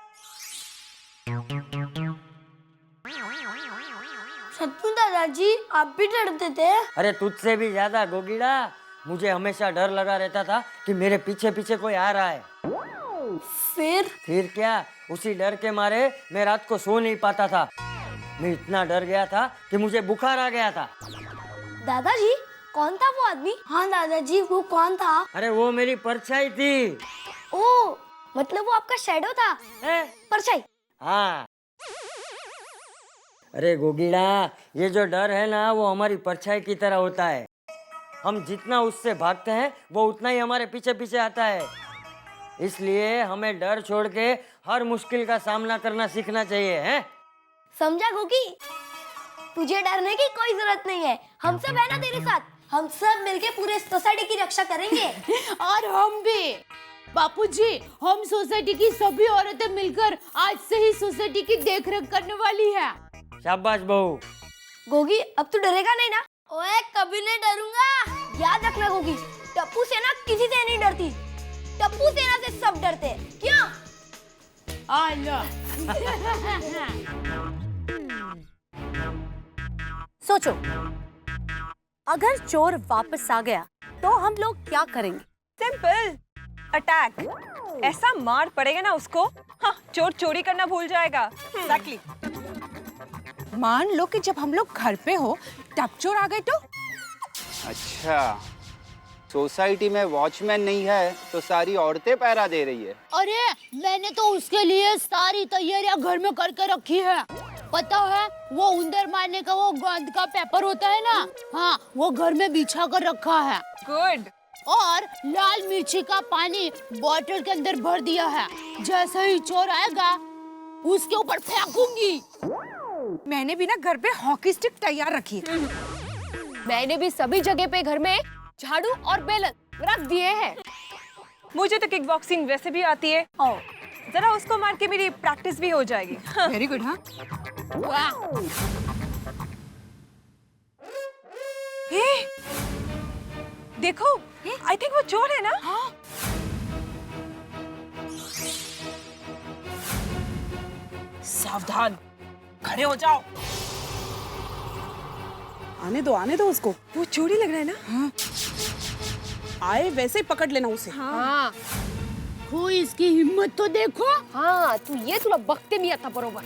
E: सत्तू दादाजी, आप भी डरते थे?
Q: अरे तुझसे भी ज्यादा गोगिला। मुझे हमेशा डर लगा रहता था कि मेरे पीछे पीछे कोई आ रहा है।
E: फिर
Q: क्या, उसी डर के मारे मैं रात को सो नहीं पाता था। मैं इतना डर गया था कि मुझे बुखार आ गया था।
E: दादाजी कौन था वो आदमी? हाँ दादाजी, वो कौन था?
Q: अरे वो मेरी परछाई थी।
E: ओ, मतलब वो आपका शैडो था? परछाई?
Q: हाँ। अरे गोगिला, ये जो डर है ना, वो हमारी परछाई की तरह होता है। हम जितना उससे भागते हैं, वो उतना ही हमारे पीछे पीछे आता है। इसलिए हमें डर छोड़ के हर मुश्किल का सामना करना सीखना चाहिए, हैं?
E: समझा गोगी? तुझे डरने की कोई जरूरत नहीं है, हम सब है ना तेरे साथ। हम सब मिलके पूरे सोसाइटी की रक्षा करेंगे।
P: और हम भी। बापूजी, हम सोसाइटी की सभी औरतें मिलकर आज से ही सोसाइटी की देखरेख करने वाली है।
Q: शाबाश बहू।
E: गोगी, अब तू डरेगा नहीं ना? ओए, कभी नहीं डरूंगा। याद रखना गोगी, टप्पू सेना किसी से नहीं डरती, टप्पू सेना से सब डरते हैं। क्यों?
R: सोचो, अगर चोर वापस आ गया तो हम लोग क्या करेंगे?
L: Simple, attack. ऐसा मार पड़ेगा ना उसको, हाँ, चोर चोरी करना भूल जाएगा। Exactly. मान लो कि जब हम लोग घर पे हो तब चोर आ गए तो?
G: अच्छा, सोसाइटी में वॉचमैन नहीं है तो सारी औरतें पहरा दे रही है।
P: अरे मैंने तो उसके लिए सारी तैयारियां घर में करके रखी है। पता है, वो उंदर मारने का वो गोंद का पेपर होता है ना, हाँ, वो घर में बिछा कर रखा है।
L: गुड।
P: और लाल मिर्ची का पानी बोतल के अंदर भर दिया है। जैसे ही चोर आएगा उसके ऊपर फेंकूंगी।
L: मैंने भी ना घर पे हॉकी स्टिक तैयार रखी है।
N: मैंने भी सभी जगह पे घर में झाड़ू और बेलन रख दिए हैं।
L: मुझे तो किक बॉक्सिंग वैसे भी आती है, जरा उसको मार के मेरी प्रैक्टिस भी हो जाएगी। Very good. हाँ, देखो, आई थिंक वो चोर है ना? हाँ।
O: सावधान, खड़े हो जाओ। आने दो उसको।
L: वो चोरी लग रहा है ना?
O: हाँ। आए वैसे ही पकड़ लेना उसे।
P: हाँ। हो इसकी हिम्मत तो देखो।
N: हाँ तू ये तुला बघते मी आता बरोबर.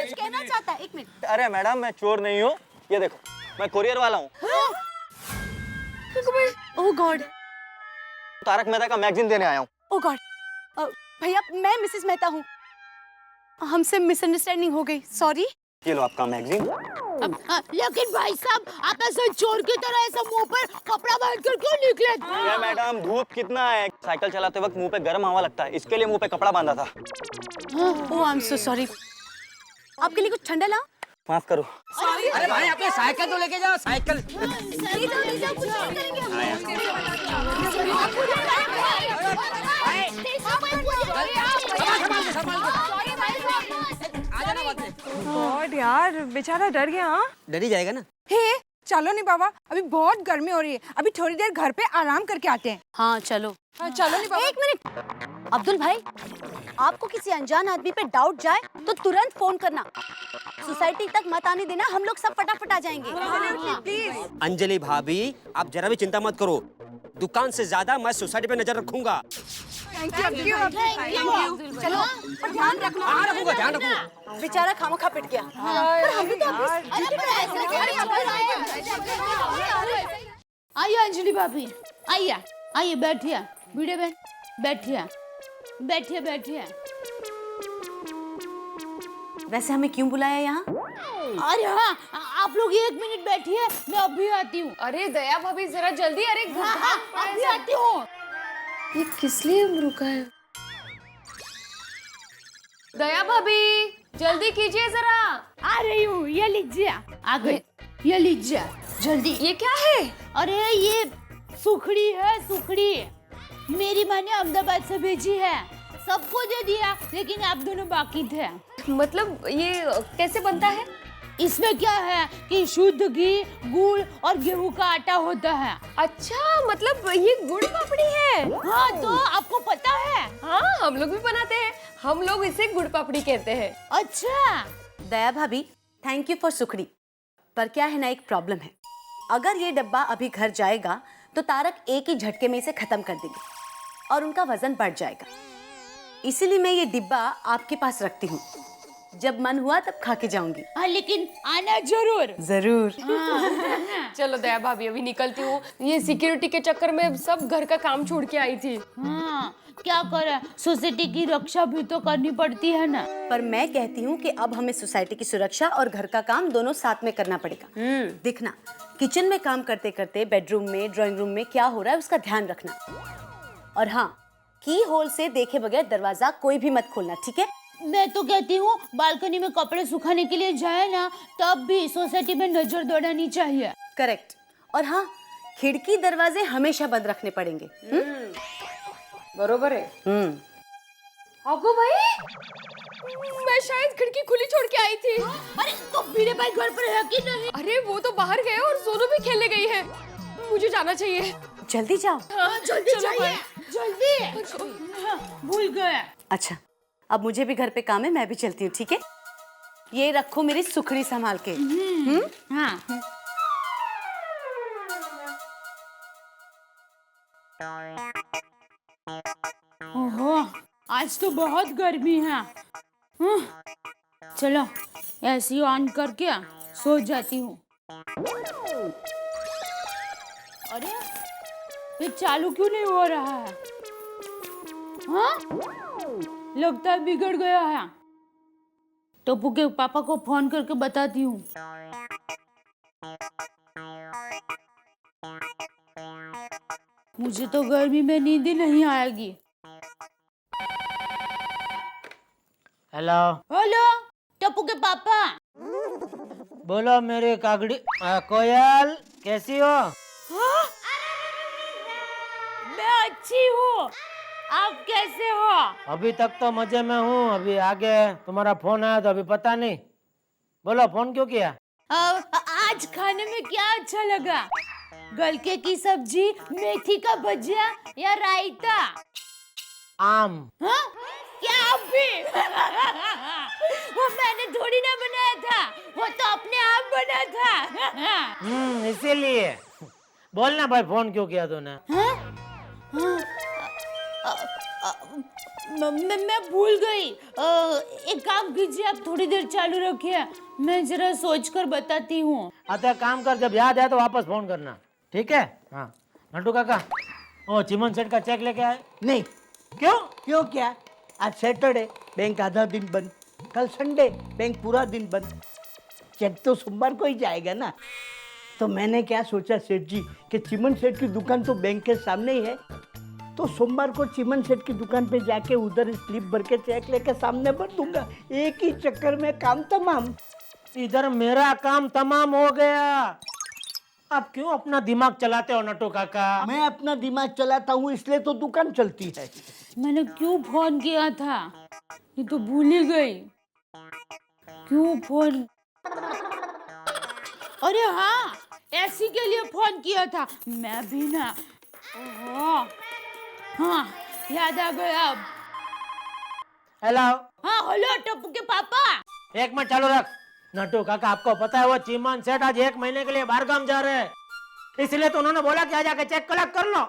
R: कहना चाहता है, 1 मिनट।
S: अरे मैडम मैं चोर नहीं हूँ, ये देखो मैं कुरियर वाला हूँ।
R: ओह गॉड,
S: तारक मेहता का मैगजीन देने आया हूँ।
R: ओह गॉड, भैया मैं मिसेस मेहता हूँ, हमसे मिसअंडरस्टैंडिंग हो गई, सॉरी।
S: ये लो आपका मैगजीन।
P: लेकिन भाई साहब आप ऐसे चोर की तरह ऐसा मुंह पर कपड़ा बांध कर क्यों निकले?
S: ये मैडम धूप कितना है, साइकिल चलाते वक्त मुंह पे गर्म हवा लगता है, इसके लिए मुंह पे कपड़ा बांधा था।
R: ओह आई एम सो सॉरी। आपके लिए कुछ ठंडा लाऊं?
S: माफ करो।
K: अरे भाई अपने साइकिल तो लेके जाओ, साइकिल।
L: गॉड यार, बेचारा डर गया। हाँ
J: डर ही जाएगा ना।
L: हे चलो नहीं बाबा, अभी बहुत गर्मी हो रही है, अभी थोड़ी देर घर पे आराम करके आते हैं।
R: हाँ चलो।
L: हाँ चलो नहीं बाबा।
R: 1 मिनट, अब्दुल भाई, आपको किसी अनजान आदमी पे डाउट जाए तो तुरंत फोन करना, सोसाइटी तक मत आने देना, हम लोग सब फटाफट आ जाएंगे।
L: प्लीज।
J: अंजलि भाभी आप जरा भी चिंता मत करो, दुकान से ज्यादा मैं सोसाइटी पे नजर रखूंगा।
L: Thank you.
R: चलो पर ध्यान रखना।
J: हाँ रखूंगा, ध्यान रखूंगा।
R: बेचारा खामखा पिट गया। पर हम भी तो
P: आइए अंजलि भाभी, आइए आइए, बैठिए वीडियो बहन, बैठिए बैठिए बैठिए।
R: वैसे हमें क्यों बुलाया यहाँ?
P: अरे हाँ, आप लोग 1 मिनट बैठिए, मैं अभी आती हूँ।
N: अरे दया भाभी जरा जल्दी, अरे
P: हाँ, अभी आती हूँ।
N: ये किस लिए रुका है? दया भाभी जल्दी कीजिए जरा।
P: आ रही हूँ, ये लीजिए, आ गई, ये लीजिए जल्दी।
N: ये क्या है?
P: अरे ये सुखड़ी है, सुखड़ी मेरी माँ ने अहमदाबाद से भेजी है, सबको दे दिया, लेकिन आप दोनों बाकी थे।
N: मतलब ये कैसे बनता है?
P: इसमें क्या है कि शुद्ध घी, गुड़ और गेहूं का आटा होता है।
N: अच्छा, मतलब ये गुड़ पापड़ी है?
P: हाँ, तो आपको पता है?
N: हाँ, हम लोग भी बनाते हैं, हम लोग इसे गुड़ पापड़ी कहते हैं।
P: अच्छा।
R: दया भाभी, थैंक यू फॉर सुखड़ी, पर क्या है ना, एक प्रॉब्लम है। अगर ये डब्बा अभी घर जाएगा तो तारक एक ही झटके में इसे खत्म कर देंगे और उनका वजन बढ़ जाएगा। इसीलिए मैं ये डिब्बा आपके पास रखती हूँ, जब मन हुआ तब खा के जाऊंगी।
P: हाँ, लेकिन आना जरूर।
R: जरूर।
N: चलो दया भाभी अभी निकलती हूँ, ये सिक्योरिटी के चक्कर में सब घर का काम छोड़ के आई थी।
P: हाँ, क्या करे, सोसाइटी की रक्षा भी तो करनी पड़ती है ना।
R: पर मैं कहती हूँ कि अब हमें सोसाइटी की सुरक्षा और घर का काम दोनों साथ में करना पड़ेगा। देखना, किचन में काम करते करते बेडरूम में, ड्राइंग रूम में क्या हो रहा है उसका ध्यान रखना। और हाँ, की होल से देखे बगैर दरवाजा कोई भी मत खोलना, ठीक है?
P: मैं तो कहती हूँ बालकनी में कपड़े सुखाने के लिए जाए ना, तब भी सोसाइटी में नजर दौड़ानी चाहिए।
R: करेक्ट। और हाँ, खिड़की दरवाजे हमेशा बंद रखने पड़ेंगे।
N: बरोबर है। अगो भाई, मैं शायद खिड़की खुली छोड़ के आई थी।
P: अरे तो मेरे भाई घर पर है कि नहीं?
N: अरे वो तो बाहर गए और सोनू भी खेलने गई है, मुझे जाना चाहिए।
R: जल्दी जाओ।
P: हाँ, जल्दी जाइए, जल्दी। भूल गए।
R: अच्छा, अब मुझे भी घर पे काम है, मैं भी चलती हूँ, ठीक है? ये रखो मेरी सुखड़ी संभाल के।
P: हाँ। ओहो, आज तो बहुत गर्मी है। चलो एसी ऑन करके सो जाती हूँ। अरे ये चालू क्यों नहीं हो रहा है? हाँ, लगता है बिगड़ गया है। टप्पू के पापा को फोन करके बताती हूँ। मुझे तो गर्मी में नींद ही नहीं आएगी।
D: हेलो
P: हेलो टप्पू के पापा।
D: बोलो मेरी कागड़ी कोयल, कैसी हो?
P: हाँ? मैं अच्छी हूँ, आप कैसे हो?
D: अभी तक तो मजे में हूँ, अभी आगे तुम्हारा फोन आया तो अभी पता नहीं। बोलो फोन क्यों किया?
P: आज खाने में क्या अच्छा लगा? गलके की सब्जी, मेथी का भजिया या रायता?
D: आम।
P: हाँ? क्या आप भी? वो मैंने थोड़ी ना बनाया था, वो तो अपने आप बना था।
D: इसीलिए बोलना भाई फोन क्यों किया तूने?
P: मैं भूल गई। एक काम कीजिए, आप थोड़ी देर चालू रखिए, मैं जरा सोच कर बताती हूँ।
D: अच्छा काम कर, जब याद आए तो वापस फोन करना, ठीक है? हाँ नट्टू काका, ओ चिमन सेठ का चेक लेके आए?
C: नहीं। क्यों क्या? आज सैटरडे, बैंक आधा दिन बंद, कल संडे, बैंक पूरा दिन बंद, चेक तो सोमवार को ही जाएगा ना। तो मैंने क्या सोचा सेठ जी कि चिमन सेठ की दुकान तो बैंक के सामने ही है, तो सोमवार को चिमन सेठ की दुकान पे जाके उधर स्लिप भर के चेक लेके सामने भर दूंगा। एक ही चक्कर में काम तमाम।
D: इधर मेरा काम तमाम हो गया। आप क्यों अपना दिमाग चलाते हो नट्टू काका?
C: मैं अपना दिमाग चलाता हूँ इसलिए तो दुकान चलती है।
P: मैंने क्यों फोन किया था ये तो भूल ही गई। क्यों फोन? अरे हाँ, ऐसी के लिए फोन किया था। मैं भी ना, हाँ याद आ गया अब।
D: हेलो।
P: हाँ हेलो टप्पू के पापा।
D: एक मिनट चालू रख। नट्टू काका, आपको पता है वो चिमन सेठ आज 1 महीने के लिए बाहर गांव जा रहे हैं, इसलिए तो उन्होंने बोला कि आज आके चेक कलेक्ट कर लो।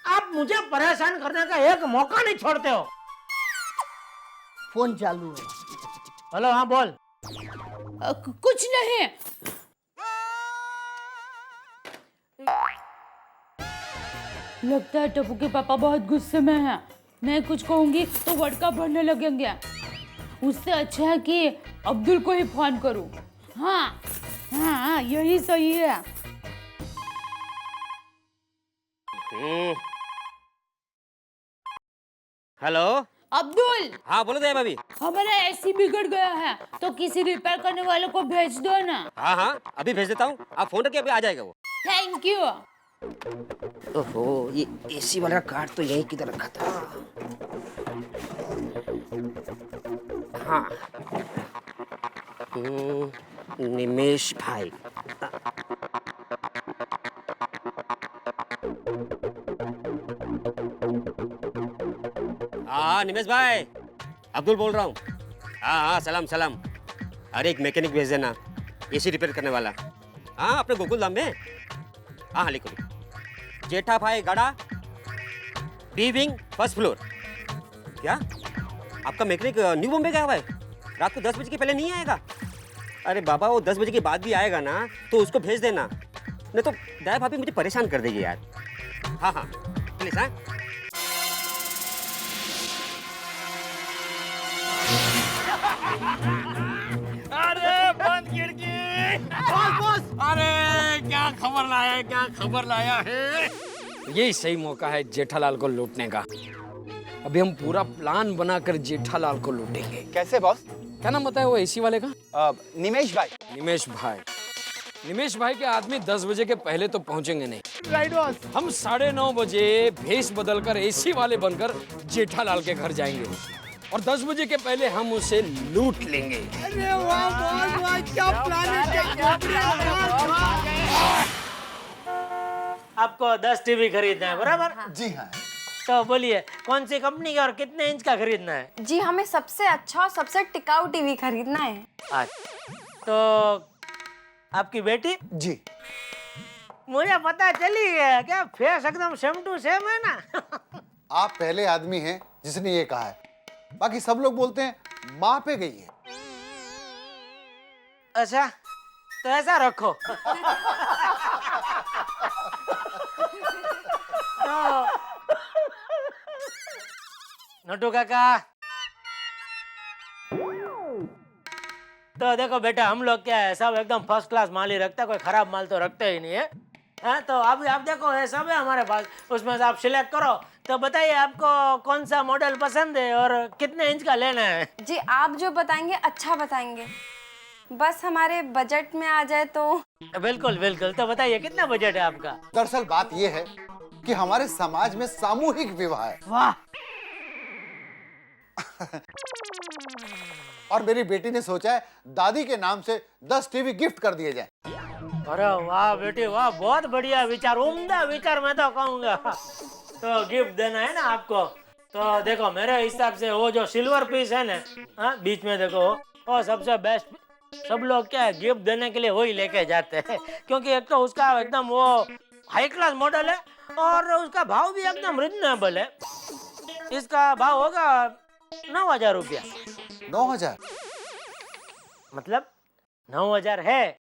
D: आप मुझे परेशान करने का एक मौका नहीं छोड़ते हो।
C: फोन चालू है।
D: हेलो हाँ बोल।
P: कुछ नहीं। लगता है टप्पू के पापा बहुत गुस्से में हैं। मैं कुछ कहूंगी तो वड़का भरने लगेंगे। उससे अच्छा है कि अब्दुल को ही फोन करूं। हाँ हाँ यही सही है।
J: हेलो
P: अब्दुल।
J: हाँ बोलो दया भाभी।
P: हमारा एसी बिगड़ गया है तो किसी रिपेयर करने वाले को भेज दो ना।
J: हाँ हाँ अभी भेज देता हूँ, आप फोन रखिए, अभी आ जाएगा वो।
P: Thank you.
J: ओहो, ये एसी वाला कार्ड तो यहीं किधर रखा था। हाँ निमेश भाई। हाँ निमेश भाई, अब्दुल बोल रहा हूँ। हाँ हाँ सलाम सलाम। अरे एक मैकेनिक भेज देना, एसी रिपेयर करने वाला। हाँ अपने गोकुल धाम में। हाँ लिखो लिखो, जेठा भाई गड़ा, बी विंग, फर्स्ट फ्लोर। क्या आपका मैकेनिक न्यू बॉम्बे गया हुआ है? रात को 10 बजे के पहले नहीं आएगा? अरे बाबा वो 10 बजे के बाद भी आएगा ना तो उसको भेज देना, नहीं तो दया भाभी मुझे परेशान कर देगी यार। हाँ हाँ प्लीज। हाँ
F: अरे बंद खिड़की। बॉस अरे क्या खबर लाया है, क्या खबर लाया है?
H: यही सही मौका है जेठालाल को लूटने का। अभी हम पूरा प्लान बनाकर जेठालाल को लूटेंगे।
G: कैसे बॉस?
H: क्या नाम बताया वो एसी वाले का?
G: निमेश भाई।
H: निमेश भाई। निमेश भाई के आदमी 10 बजे के पहले तो पहुंचेंगे नहीं।
I: Right boss.
H: हम 9:30 बजे भेष बदलकर एसी वाले बनकर जेठालाल के घर जाएंगे और 10 बजे के पहले हम उसे लूट लेंगे।
F: अरे वाह बॉस वाह, क्या प्लान है।
D: आपको 10 टीवी खरीदना है बराबर?
I: जी हाँ।
D: तो बोलिए कौन सी कंपनी का और कितने इंच का खरीदना है?
N: जी हमें सबसे अच्छा और सबसे टिकाऊ टीवी खरीदना है।
D: अच्छा तो आपकी बेटी?
I: जी।
D: मुझे पता चली है, क्या फेस एकदम सेम टू सेम है ना।
I: आप पहले आदमी हैं जिसने ये कहा है, बाकी सब लोग बोलते हैं माँ पे गई है।
D: अच्छा तो ऐसा रखो। नट्टू काका तो देखो बेटा, हम लोग क्या है सब एकदम फर्स्ट क्लास माल ही रखते हैं, कोई खराब माल तो रखते ही नहीं है। हाँ तो अभी आप देखो ये सब है हमारे पास, उसमें से आप सिलेक्ट करो तो बताइए आपको कौन सा मॉडल पसंद है और कितने इंच का लेना है?
N: जी आप जो बताएंगे अच्छा बताएंगे, बस हमारे बजट में आ जाए तो।
D: बिल्कुल बिल्कुल, तो बताइए कितना बजट है आपका?
I: दरअसल बात यह है कि हमारे समाज में सामूहिक विवाह है।
D: वाह।
I: और मेरी बेटी ने सोचा है दादी के नाम से 10 टीवी गिफ्ट कर दिए जाए।
D: अरे वाह बेटी वाह, बहुत बढ़िया विचार, उम्दा विचार मैं तो कहूँगा। तो गिफ्ट देना है ना आपको, तो देखो मेरे हिसाब से वो जो सिल्वर पीस है ना, बीच में देखो, वो सबसे बेस्ट। सब लोग क्या है गिफ्ट देने के लिए वही लेके जाते हैं, क्योंकि एक तो उसका एकदम वो हाई क्लास मॉडल है और उसका भाव भी एकदम रिजनेबल है। इसका भाव होगा 9,000 रुपया।
I: 9,000?
D: मतलब 9,000 है,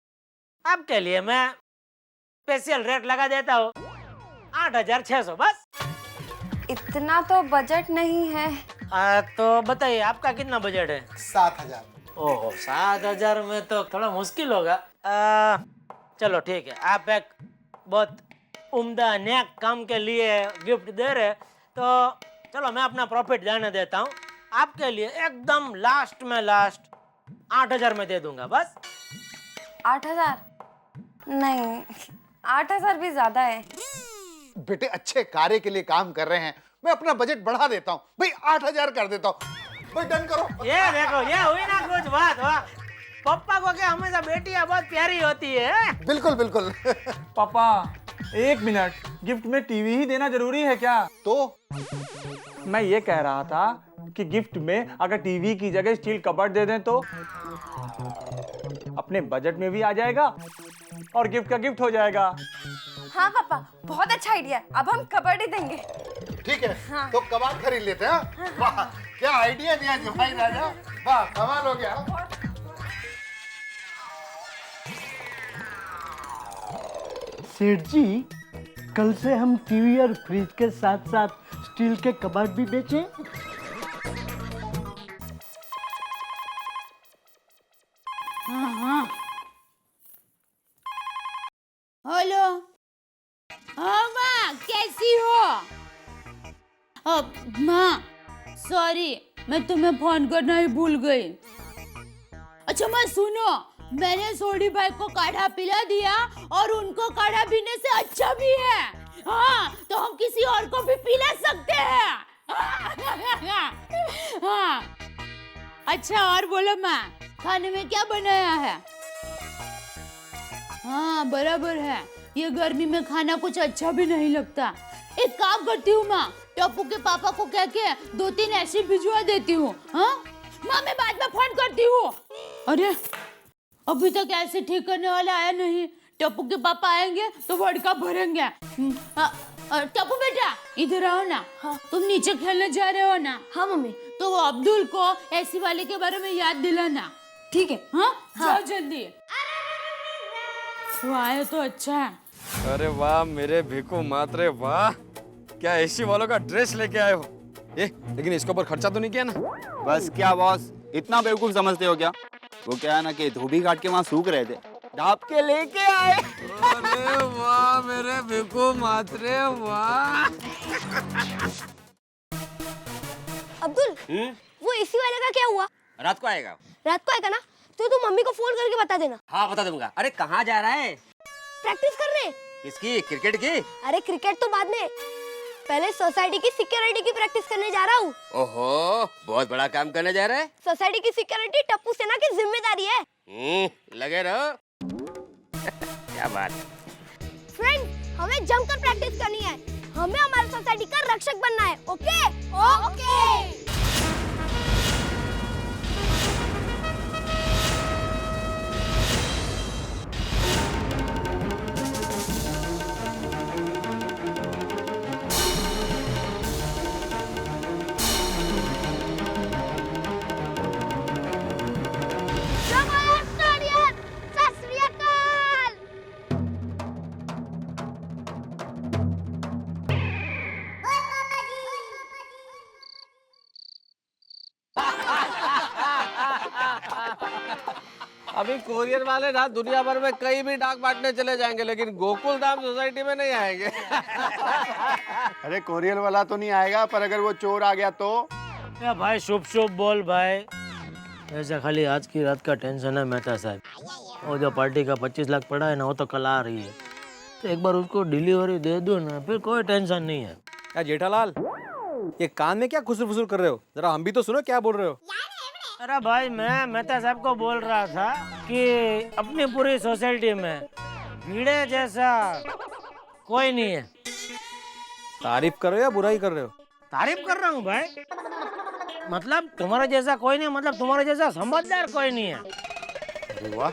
D: आपके लिए मैं स्पेशल रेट लगा देता हूँ 8,600 बस।
N: इतना तो बजट नहीं है।
D: तो बताइए आपका कितना बजट है?
I: 7,000।
D: ओह 7,000 में तो थोड़ा मुश्किल होगा। चलो ठीक है, आप एक बहुत उम्दा नेक काम के लिए गिफ्ट दे रहे, तो चलो मैं अपना प्रॉफिट जाने देता हूँ। आपके लिए एकदम लास्ट में लास्ट 8,000 में दे दूंगा बस।
N: 8,000? नहीं, 8,000 भी ज्यादा है।
I: बेटे अच्छे कार्य के लिए काम कर रहे हैं, मैं अपना बजट बढ़ा देता हूँ भाई, 8,000 कर देता हूँ भाई, डन करो।
D: ये देखो ये हुई ना कुछ बात। वाह, पापा को क्या हमेशा बेटियां बहुत प्यारी होती है।
I: बिल्कुल बिल्कुल।
K: पापा 1 मिनट, गिफ्ट में टीवी ही देना जरूरी है क्या?
I: तो
K: मैं ये कह रहा था कि गिफ्ट में अगर टीवी की जगह स्टील कबर्ड दे दें तो अपने बजट में भी आ जाएगा और गिफ्ट का गिफ्ट हो जाएगा।
N: हाँ पापा, बहुत अच्छा आइडिया है, अब हम कबर्ड ही देंगे।
I: ठीक है,
N: हाँ।
I: तो कबाड़ खरीद लेते हैं। वाह क्या आइडिया दिया भाई राजा, वाह कमाल हो गया।
C: सेठ जी, कल से हम टीवी और फ्रिज के साथ साथ स्टील के कबाड़ भी बेचें?
P: हाँ हाँ। हेलो। हाँ माँ, कैसी हो? माँ सॉरी, मैं तुम्हें फोन करना ही भूल गई। अच्छा माँ सुनो, मैंने सोडी भाई को काढ़ा पिला दिया और उनको काढ़ा पीने से अच्छा भी है। हाँ, तो हम किसी और को भी पिला सकते हैं। हाँ। अच्छा और बोलो माँ, खाने में क्या बनाया है? हाँ बराबर है, ये गर्मी में खाना कुछ अच्छा भी नहीं लगता। एक काम करती हूँ माँ, टप्पू के पापा को कह के 2-3 ऐसे भिजवा देती हूँ। हाँ माँ, मैं बाद में फोन करती हूँ। अरे अभी तक ऐसे ठीक करने वाला आया नहीं, टप्पू के पापा आएंगे तो वड़का भरेंगे। टप्पू बेटा इधर आओ ना। हाँ। तुम नीचे खेलने जा रहे हो ना? हाँ मम्मी। तो वो अब्दुल को एसी वाले के बारे में याद दिलाना। ठीक है। हाँ, जाओ जल्दी। वो आए तो अच्छा है।
H: अरे वाह मेरे भिकू मात्रे, वाह क्या एसी वालों का ड्रेस लेके आए हो। लेकिन इसके ऊपर खर्चा तो नहीं किया ना?
G: बस क्या बॉस, इतना बेवकूफ समझते हो क्या? वो क्या है ना कि धोबी घाट के वहाँ सूख रहे थे, ढाप के लेके आए।
H: अरे वाह मेरे भिकू मात्रे, वाह।
E: अब्दुल, वो एसी वाले का क्या हुआ?
J: रात को आएगा।
E: रात को आएगा ना, तो तू मम्मी को फोन करके बता देना।
J: हाँ बता दूंगा। अरे कहाँ जा रहा है?
E: प्रैक्टिस करने।
J: किसकी? क्रिकेट की?
E: अरे क्रिकेट तो बाद में, पहले सोसाइटी की सिक्योरिटी की प्रैक्टिस करने जा रहा हूँ।
J: ओहो, बहुत बड़ा काम करने जा रहा है।
E: सोसाइटी की सिक्योरिटी टप्पू सेना की जिम्मेदारी है।
J: लगे रहो। क्या बात।
E: फ्रेंड, हमें जमकर प्रैक्टिस करनी है, हमें हमारी सोसाइटी का रक्षक बनना है। ओके? ओके।
T: अभी कोरियर वाले ना दुनिया भर में कहीं भी डाक बांटने चले जाएंगे, लेकिन गोकुल धाम सोसाइटी में नहीं आएंगे।
I: अरे कोरियर वाला तो नहीं आएगा, पर अगर वो चोर आ गया तो?
D: या भाई शुभ शुभ बोल भाई। ऐसा खाली आज की रात का टेंशन है मेहता साहब। वो जो पार्टी का 25 लाख पड़ा है ना, वो तो कल आ रही है, तो एक बार उसको डिलीवरी दे दो ना, फिर कोई टेंशन नहीं है।
K: क्या जेठालाल, ये कान में क्या खुसुर फुसुर कर रहे हो? जरा हम भी तो सुनो क्या बोल रहे हो।
D: अरे भाई मैं मेहता साहब को बोल रहा था कि अपनी पूरी सोसाइटी में भिड़े जैसा कोई नहीं है।
K: तारीफ कर रहे हो या बुराई कर रहे हो?
D: तारीफ कर रहा हूँ भाई, मतलब तुम्हारे जैसा कोई नहीं, मतलब तुम्हारे जैसा समझदार कोई नहीं है।
T: वाह,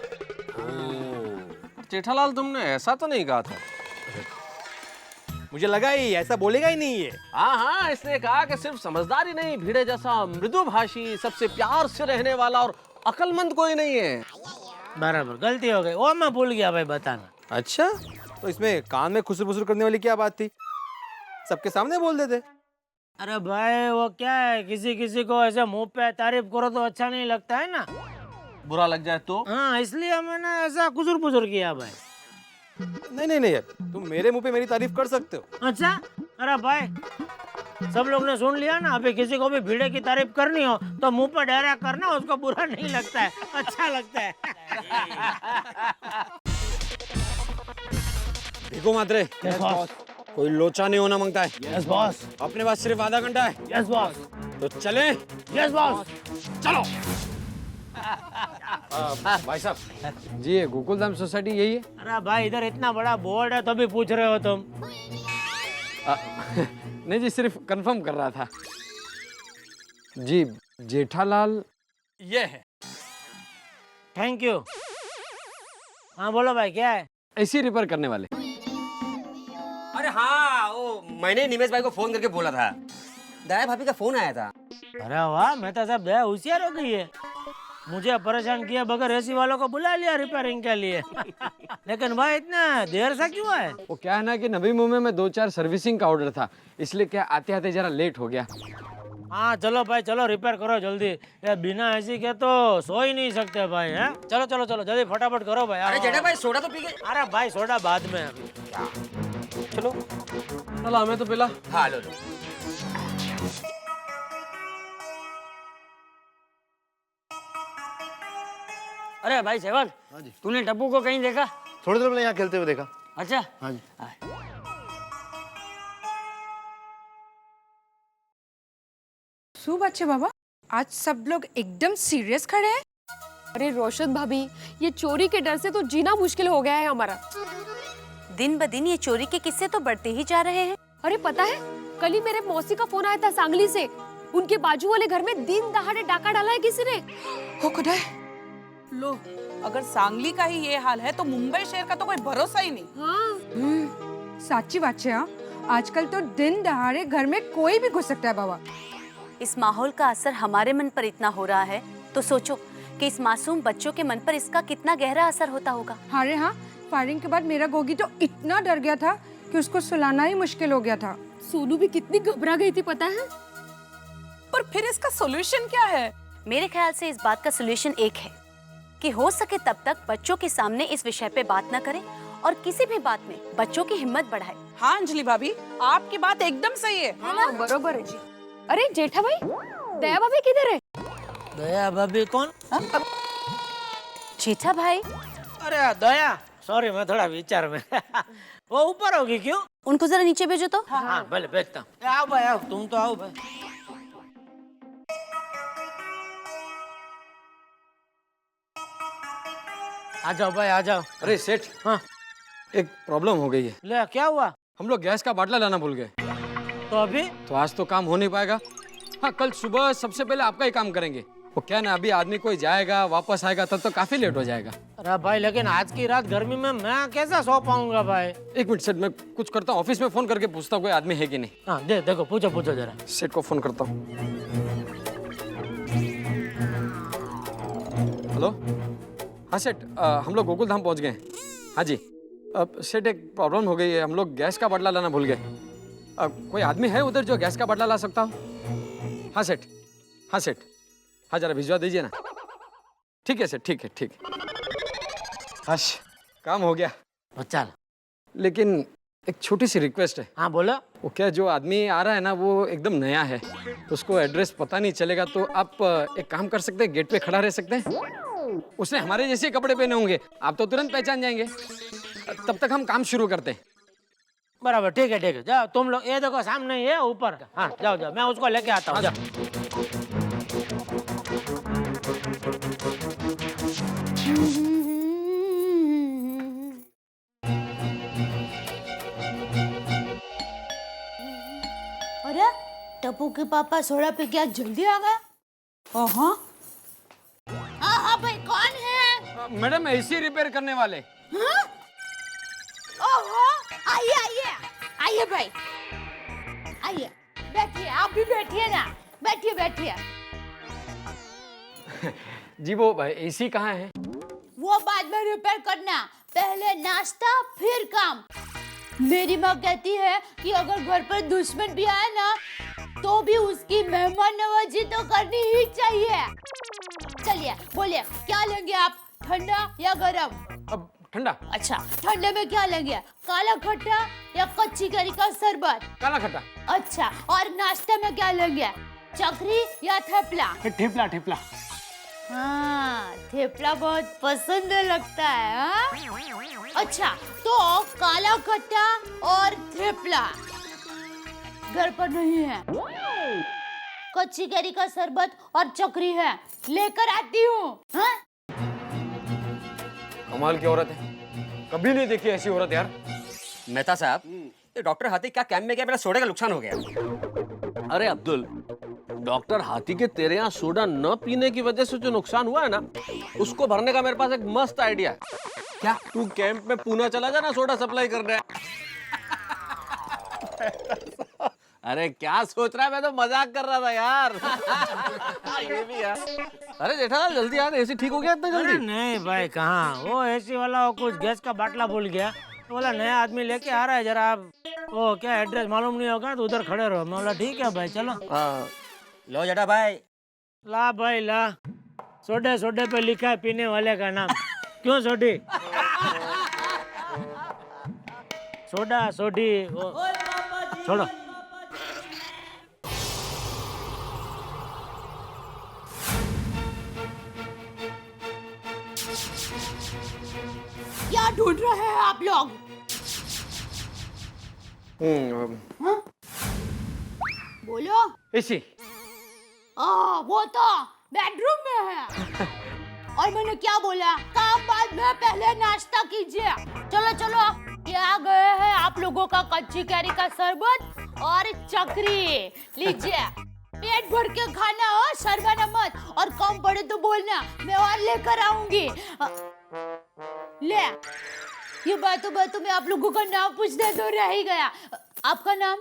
T: जेठालाल तुमने ऐसा तो नहीं कहा था।
K: मुझे लगा ही ऐसा बोलेगा ही नहीं ये।
T: हाँ, इसने कहा कि सिर्फ समझदार ही नहीं, भिड़े जैसा मृदुभाषी, सबसे प्यार से रहने वाला और अक्लमंद कोई नहीं है।
D: बराबर, गलती हो गई, वो मैं भूल गया भाई बताना।
K: अच्छा, तो इसमें कान में खुसुर फुसुर करने वाली क्या बात थी? सबके सामने बोल देते।
D: अरे भाई वो क्या है, किसी किसी को ऐसे मुंह पे तारीफ करो तो अच्छा नहीं लगता है ना,
T: बुरा लग जाए तो।
D: हाँ, इसलिए मैंने ऐसा कुसुर पुसुर किया भाई।
K: नहीं यार, तुम मेरे मुंह पे मेरी तारीफ कर सकते हो।
D: अच्छा, अरे भाई सब लोग ने सुन लिया ना, अभी किसी को भी भिड़े की तारीफ करनी हो तो मुंह पर डरा करना, उसको बुरा नहीं लगता है, अच्छा लगता है।
K: देखो मात्रे, कोई लोचा नहीं होना मांगता है।
D: Yes boss.
K: अपने पास सिर्फ आधा घंटा है।
D: Yes boss.
K: तो चले।
D: Yes boss.
K: चलो।
H: भाई साहब जी, ये गोकुलधाम सोसाइटी यही है?
D: अरे भाई इधर इतना बड़ा बोर्ड है तो भी पूछ रहे हो तुम?
H: नहीं जी, सिर्फ कंफर्म कर रहा था जी। जेठालाल
T: ये है।
D: Thank you. हाँ बोलो भाई, क्या है?
H: एसी रिपेयर करने वाले।
J: अरे हाँ, वो मैंने निमेश भाई को फोन करके बोला था, दया भाभी का फोन आया था।
D: अरे वाह, मेहता साहब दया होशियार हो गई है, मुझे परेशान किया बगैर एसी वालों को बुला लिया रिपेयरिंग के लिए। लेकिन भाई इतना देर से क्यों है?
H: वो क्या है ना कि नवी मुंबई में 2-4 सर्विसिंग का ऑर्डर था, इसलिए क्या आते आते जरा लेट हो गया।
D: हाँ चलो भाई, चलो रिपेयर करो जल्दी, ये बिना एसी के तो सो ही नहीं सकते भाई। है चलो चलो चलो जल्दी फटाफट करो भाई।
J: अरे जेठा भाई सोडा तो पी गए।
D: अरे भाई सोडा बाद में अभी।
T: चलो चलो, हमें तो पिला।
J: हाँ लो लो।
Q: अरे भाई सेवक, तूने टप्पू को कहीं देखा?
I: थोड़ी देर पहले यहाँ खेलते हुए देखा।
Q: अच्छा।
I: हाँ जी।
L: शुभ अच्छे बाबा, आज सब लोग एकदम सीरियस खड़े हैं।
N: अरे रोशद भाभी, ये चोरी के डर से तो जीना मुश्किल हो गया है हमारा।
R: दिन ब दिन ये चोरी के किस्से तो बढ़ते ही जा रहे हैं।
N: अरे पता है, कल ही मेरे मौसी का फोन आया था सांगली से, उनके बाजू वाले घर में दिन दहाड़े डाका डाला है किसी ने।
L: हो खुदा,
O: लो अगर सांगली का ही ये हाल है तो मुंबई शहर का तो कोई भरोसा ही नहीं।
L: हाँ। साची बात है। आजकल तो दिन दहाड़े घर में कोई भी घुस सकता है बाबा।
R: इस माहौल का असर हमारे मन पर इतना हो रहा है तो सोचो कि इस मासूम बच्चों के मन पर इसका कितना गहरा असर होता होगा।
L: अरे हाँ, फायरिंग के बाद मेरा गोगी तो इतना डर गया था कि उसको सुलाना ही मुश्किल हो गया था।
N: सोनू भी कितनी घबरा गई थी पता है।
O: पर फिर इसका सॉल्यूशन क्या है?
R: मेरे ख्याल से इस बात का सॉल्यूशन एक है कि हो सके तब तक बच्चों के सामने इस विषय पे बात न करें और किसी भी बात में बच्चों की हिम्मत बढ़ाए।
O: हाँ अंजलि भाभी, आपकी बात एकदम सही है।
N: हाँ, बरोबर है जी। अरे जेठा भाई, दया भाभी किधर है?
D: दया भाभी कौन?
R: जेठा भाई।
D: अरे दया, सॉरी मैं थोड़ा विचार में। वो ऊपर होगी क्यों?
R: उनको जरा नीचे भेजो तो।
D: हाँ भले भेजता हूँ। आओ भाई आओ, तुम तो आओ भाई। आ जाओ भाई आ जाओ।
H: अरे सेठ,
D: हाँ
H: एक प्रॉब्लम हो गई है।
D: ले क्या हुआ?
H: हम लोग गैस का बाटला लाना भूल गए।
D: तो अभी?
H: तो आज तो काम हो नहीं पाएगा। हाँ, कल सुबह सबसे पहले आपका ही काम करेंगे। वो क्या ना, अभी आदमी कोई जाएगा वापस आएगा तब तो काफी लेट हो जाएगा।
D: अरे भाई लेकिन आज की रात गर्मी में मैं कैसा सो पाऊंगा भाई?
H: एक मिनट सेठ, मैं कुछ करता हूँ, ऑफिस में फोन करके पूछता हूँ कोई आदमी है कि नहीं।
D: हाँ देखो पूछो पूछो जरा।
H: सेठ को फोन करता हूँ। हेलो, हाँ सेठ, हम लोग गोकुल धाम पहुँच गए। हाँ जी। अब सेठ एक प्रॉब्लम हो गई है, हम लोग गैस का बाटला लाना भूल गए। कोई आदमी है उधर जो गैस का बाटला ला सकता हो? हाँ सेठ, हाँ सेठ, हाँ जरा भिजवा दीजिए ना। ठीक है सेठ, ठीक है ठीक है। हश, काम हो गया।
D: चल।
H: लेकिन एक छोटी सी रिक्वेस्ट है।
D: हाँ बोलो।
H: वो क्या, जो आदमी आ रहा है ना वो एकदम नया है, उसको एड्रेस पता नहीं चलेगा, तो आप एक काम कर सकते हैं, गेट पे खड़ा रह सकते हैं। उसने हमारे जैसे कपड़े पहने होंगे, आप तो तुरंत पहचान जाएंगे। तब तक हम काम शुरू करते हैं।
D: बराबर, ठीक है ठीक है। जाओ तुम लोग, ये देखो सामने ही है ऊपर। हाँ जाओ जाओ, मैं उसको लेके आता हूँ।
P: अरे टप्पू के पापा सोडा पे क्या जल्दी आ गए? हाँ हाँ भाई, कौन है?
H: मैडम, एसी रिपेयर करने वाले।
P: हाँ? ओहो, आइए आइए आइए भाई, आइए बैठिए, आप भी बैठिए ना, बैठिए बैठिए।
H: जी वो एसी कहाँ है?
P: वो बाद में रिपेयर करना, पहले नाश्ता फिर काम। मेरी माँ कहती है कि अगर घर पर दुश्मन भी आए ना तो भी उसकी मेहमान नवाजी तो करनी ही चाहिए। चलिए बोलिए, क्या लेंगे आप, ठंडा या गरम?
H: अब ठंडा।
P: अच्छा, ठंडे में क्या लेंगे, काला खट्टा या कच्ची कैरी का शरबत?
H: काला खट्टा।
P: अच्छा, और नाश्ते में क्या लेंगे, चकरी या थेपला?
C: ठेपला ठेपला।
P: हाँ, थेपला बहुत पसंद लगता है। हाँ? अच्छा, तो काला खट्टा और थेपला घर पर नहीं है, कच्ची कैरी का शरबत और चकरी है, लेकर आती हूँ। हाँ?
H: कमाल की औरत है, कभी नहीं देखी ऐसी औरत यार।
J: मेहता साहब, ये डॉक्टर हाथी क्या कैंप में गया, मेरा सोडे का नुकसान हो गया।
T: अरे अब्दुल, डॉक्टर हाथी के तेरे यहाँ सोडा न पीने की वजह से जो नुकसान हुआ है ना, उसको भरने का मेरे पास एक मस्त आइडिया है। क्या तू कैंप में पूना चला जा ना, सोडा सप्लाई करने। अरे क्या सोच रहा है, मैं तो मजाक कर रहा था यार। ये भी यार। अरे जेठालाल जल्दी यार, एसी ठीक हो गया इतना जल्दी?
D: नहीं भाई, कहाँ, वो एसी वाला वो कुछ गैस का बाटला भूल गया, तो बोला नया आदमी लेके आ रहा है, जरा आप वो क्या एड्रेस मालूम नहीं होगा तो उधर खड़े रहो। मैं बोला ठीक है भाई, चलो।
J: लो जेठा भाई।
D: ला भाई ला, सोडे सोडे पे लिखा है पीने वाले का नाम। क्यों सोडी? सोडा सोडी छोड़ो।
P: क्या ढूंढ रहे हैं आप लोग? हाँ? बोलो।
H: एसी।
P: वो तो बेडरूम में है। और मैंने क्या बोला, काम बाद में, पहले नाश्ता कीजिए। चलो चलो, ये आ गए हैं आप लोगों का कच्ची कैरी का शरबत और चकरी, लीजिए। पेट भर के खाना हो, शर्माना मत, और कम पड़े तो बोलना, मैं और लेकर आऊंगी। ले, ये बातों बातों में आप लोगों का नाम पूछना तो रह ही गया। आपका नाम?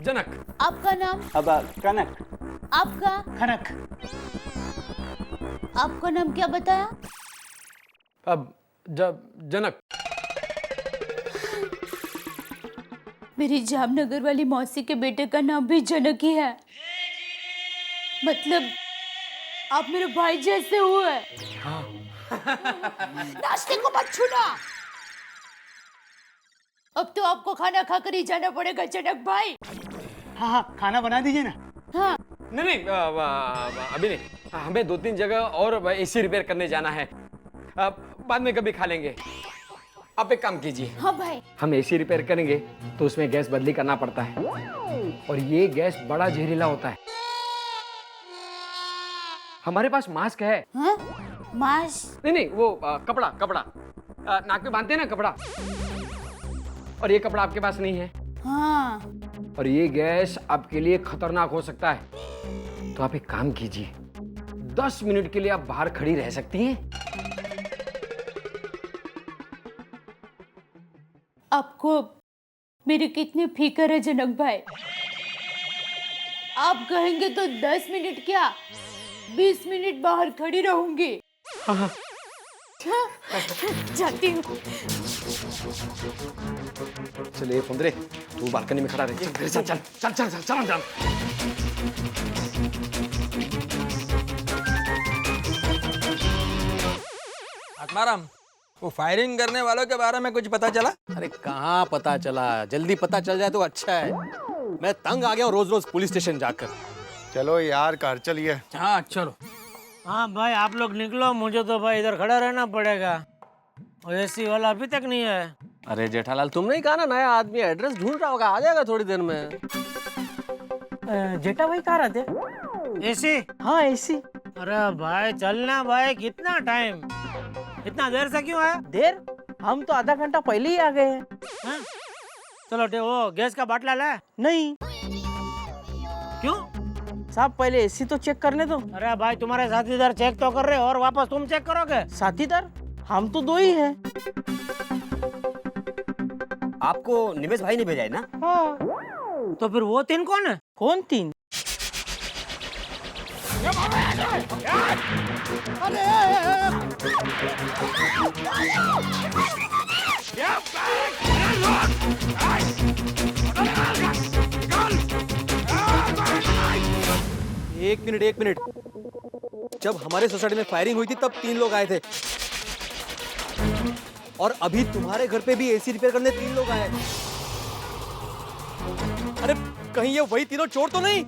H: जनक।
P: आपका नाम?
S: अब कनक।
P: आपका?
C: खनक।
P: आपका नाम क्या बताया?
H: अब जनक।
P: मेरी जामनगर वाली मौसी के बेटे का नाम भी जनक ही है। मतलब आप मेरे भाई जैसे हुए।
H: हाँ।
P: नाश्ते को मत छूना। अब तो आपको खाना खाकर ही जाना पड़ेगा जनक भाई।
C: हाँ हाँ, खाना बना दीजिए ना।
P: हाँ।
H: नहीं अभी नहीं, हमें 2-3 जगह और एसी रिपेयर करने जाना है, बाद में कभी खा लेंगे। आप एक काम कीजिए।
P: हाँ भाई।
H: हम एसी रिपेयर करेंगे तो उसमें गैस बदली करना पड़ता है, और ये गैस बड़ा जहरीला होता है। हमारे पास मास्क है।
P: हाँ? मास्क?
H: नहीं वो कपड़ा नाक पे बांधते हैं ना कपड़ा, और ये कपड़ा आपके पास नहीं है।
P: हाँ।
H: और ये गैस आपके लिए खतरनाक हो सकता है, तो आप एक काम कीजिए, 10 मिनट के लिए आप बाहर खड़ी रह सकती हैं।
P: आपको मेरी कितनी फिक्र है जनक भाई। आप कहेंगे तो 10 मिनट क्या, 20 मिनट बाहर खड़ी रहूंगी।
H: हाँ।
P: जाती हूँ।
H: चलिए फुंदरे, तू बालकनी में खड़ा रह। चल चल चल चल चल चल चल।
M: आत्माराम,
K: वो फायरिंग करने वालों के बारे में कुछ पता चला? अरे कहाँ पता चला, जल्दी पता चल जाए तो अच्छा है। मैं तंग आ गया हूँ रोज रोज पुलिस स्टेशन जाकर।
I: चलो यार घर चलिए।
K: हाँ चलो।
D: हाँ भाई आप लोग निकलो, मुझे तो भाई इधर खड़ा रहना पड़ेगा और एसी वाला अभी तक नहीं है।
T: अरे जेठालाल तुमने ही कहा ना नया आदमी एड्रेस ढूंढ रहा होगा, आ जाएगा थोड़ी देर में।
O: जेठा भाई कहाँ रहते?
D: एसी?
O: हाँ एसी।
D: अरे भाई चलना भाई, कितना टाइम, इतना देर से क्यों आया?
O: देर? हम तो आधा घंटा पहले ही आ गए हैं।
D: हाँ? चलो वो गैस का बाटला लाए?
O: नहीं।
D: क्यों?
O: साहब पहले एसी तो चेक करने दो।
D: अरे भाई तुम्हारे साथीदार चेक तो कर रहे और वापस तुम चेक करोगे?
O: साथीदार? हम तो 2 ही हैं।
J: आपको निमेश भाई ने भेजा है ना?
O: हाँ।
D: तो फिर वो 3 कौन है?
O: कौन 3?
K: एक मिनट। जब हमारे सोसाइटी में फायरिंग हुई थी तब 3 लोग आए थे और अभी तुम्हारे घर पे भी एसी रिपेयर करने 3 लोग आए। अरे कहीं ये वही तीनों चोर तो नहीं?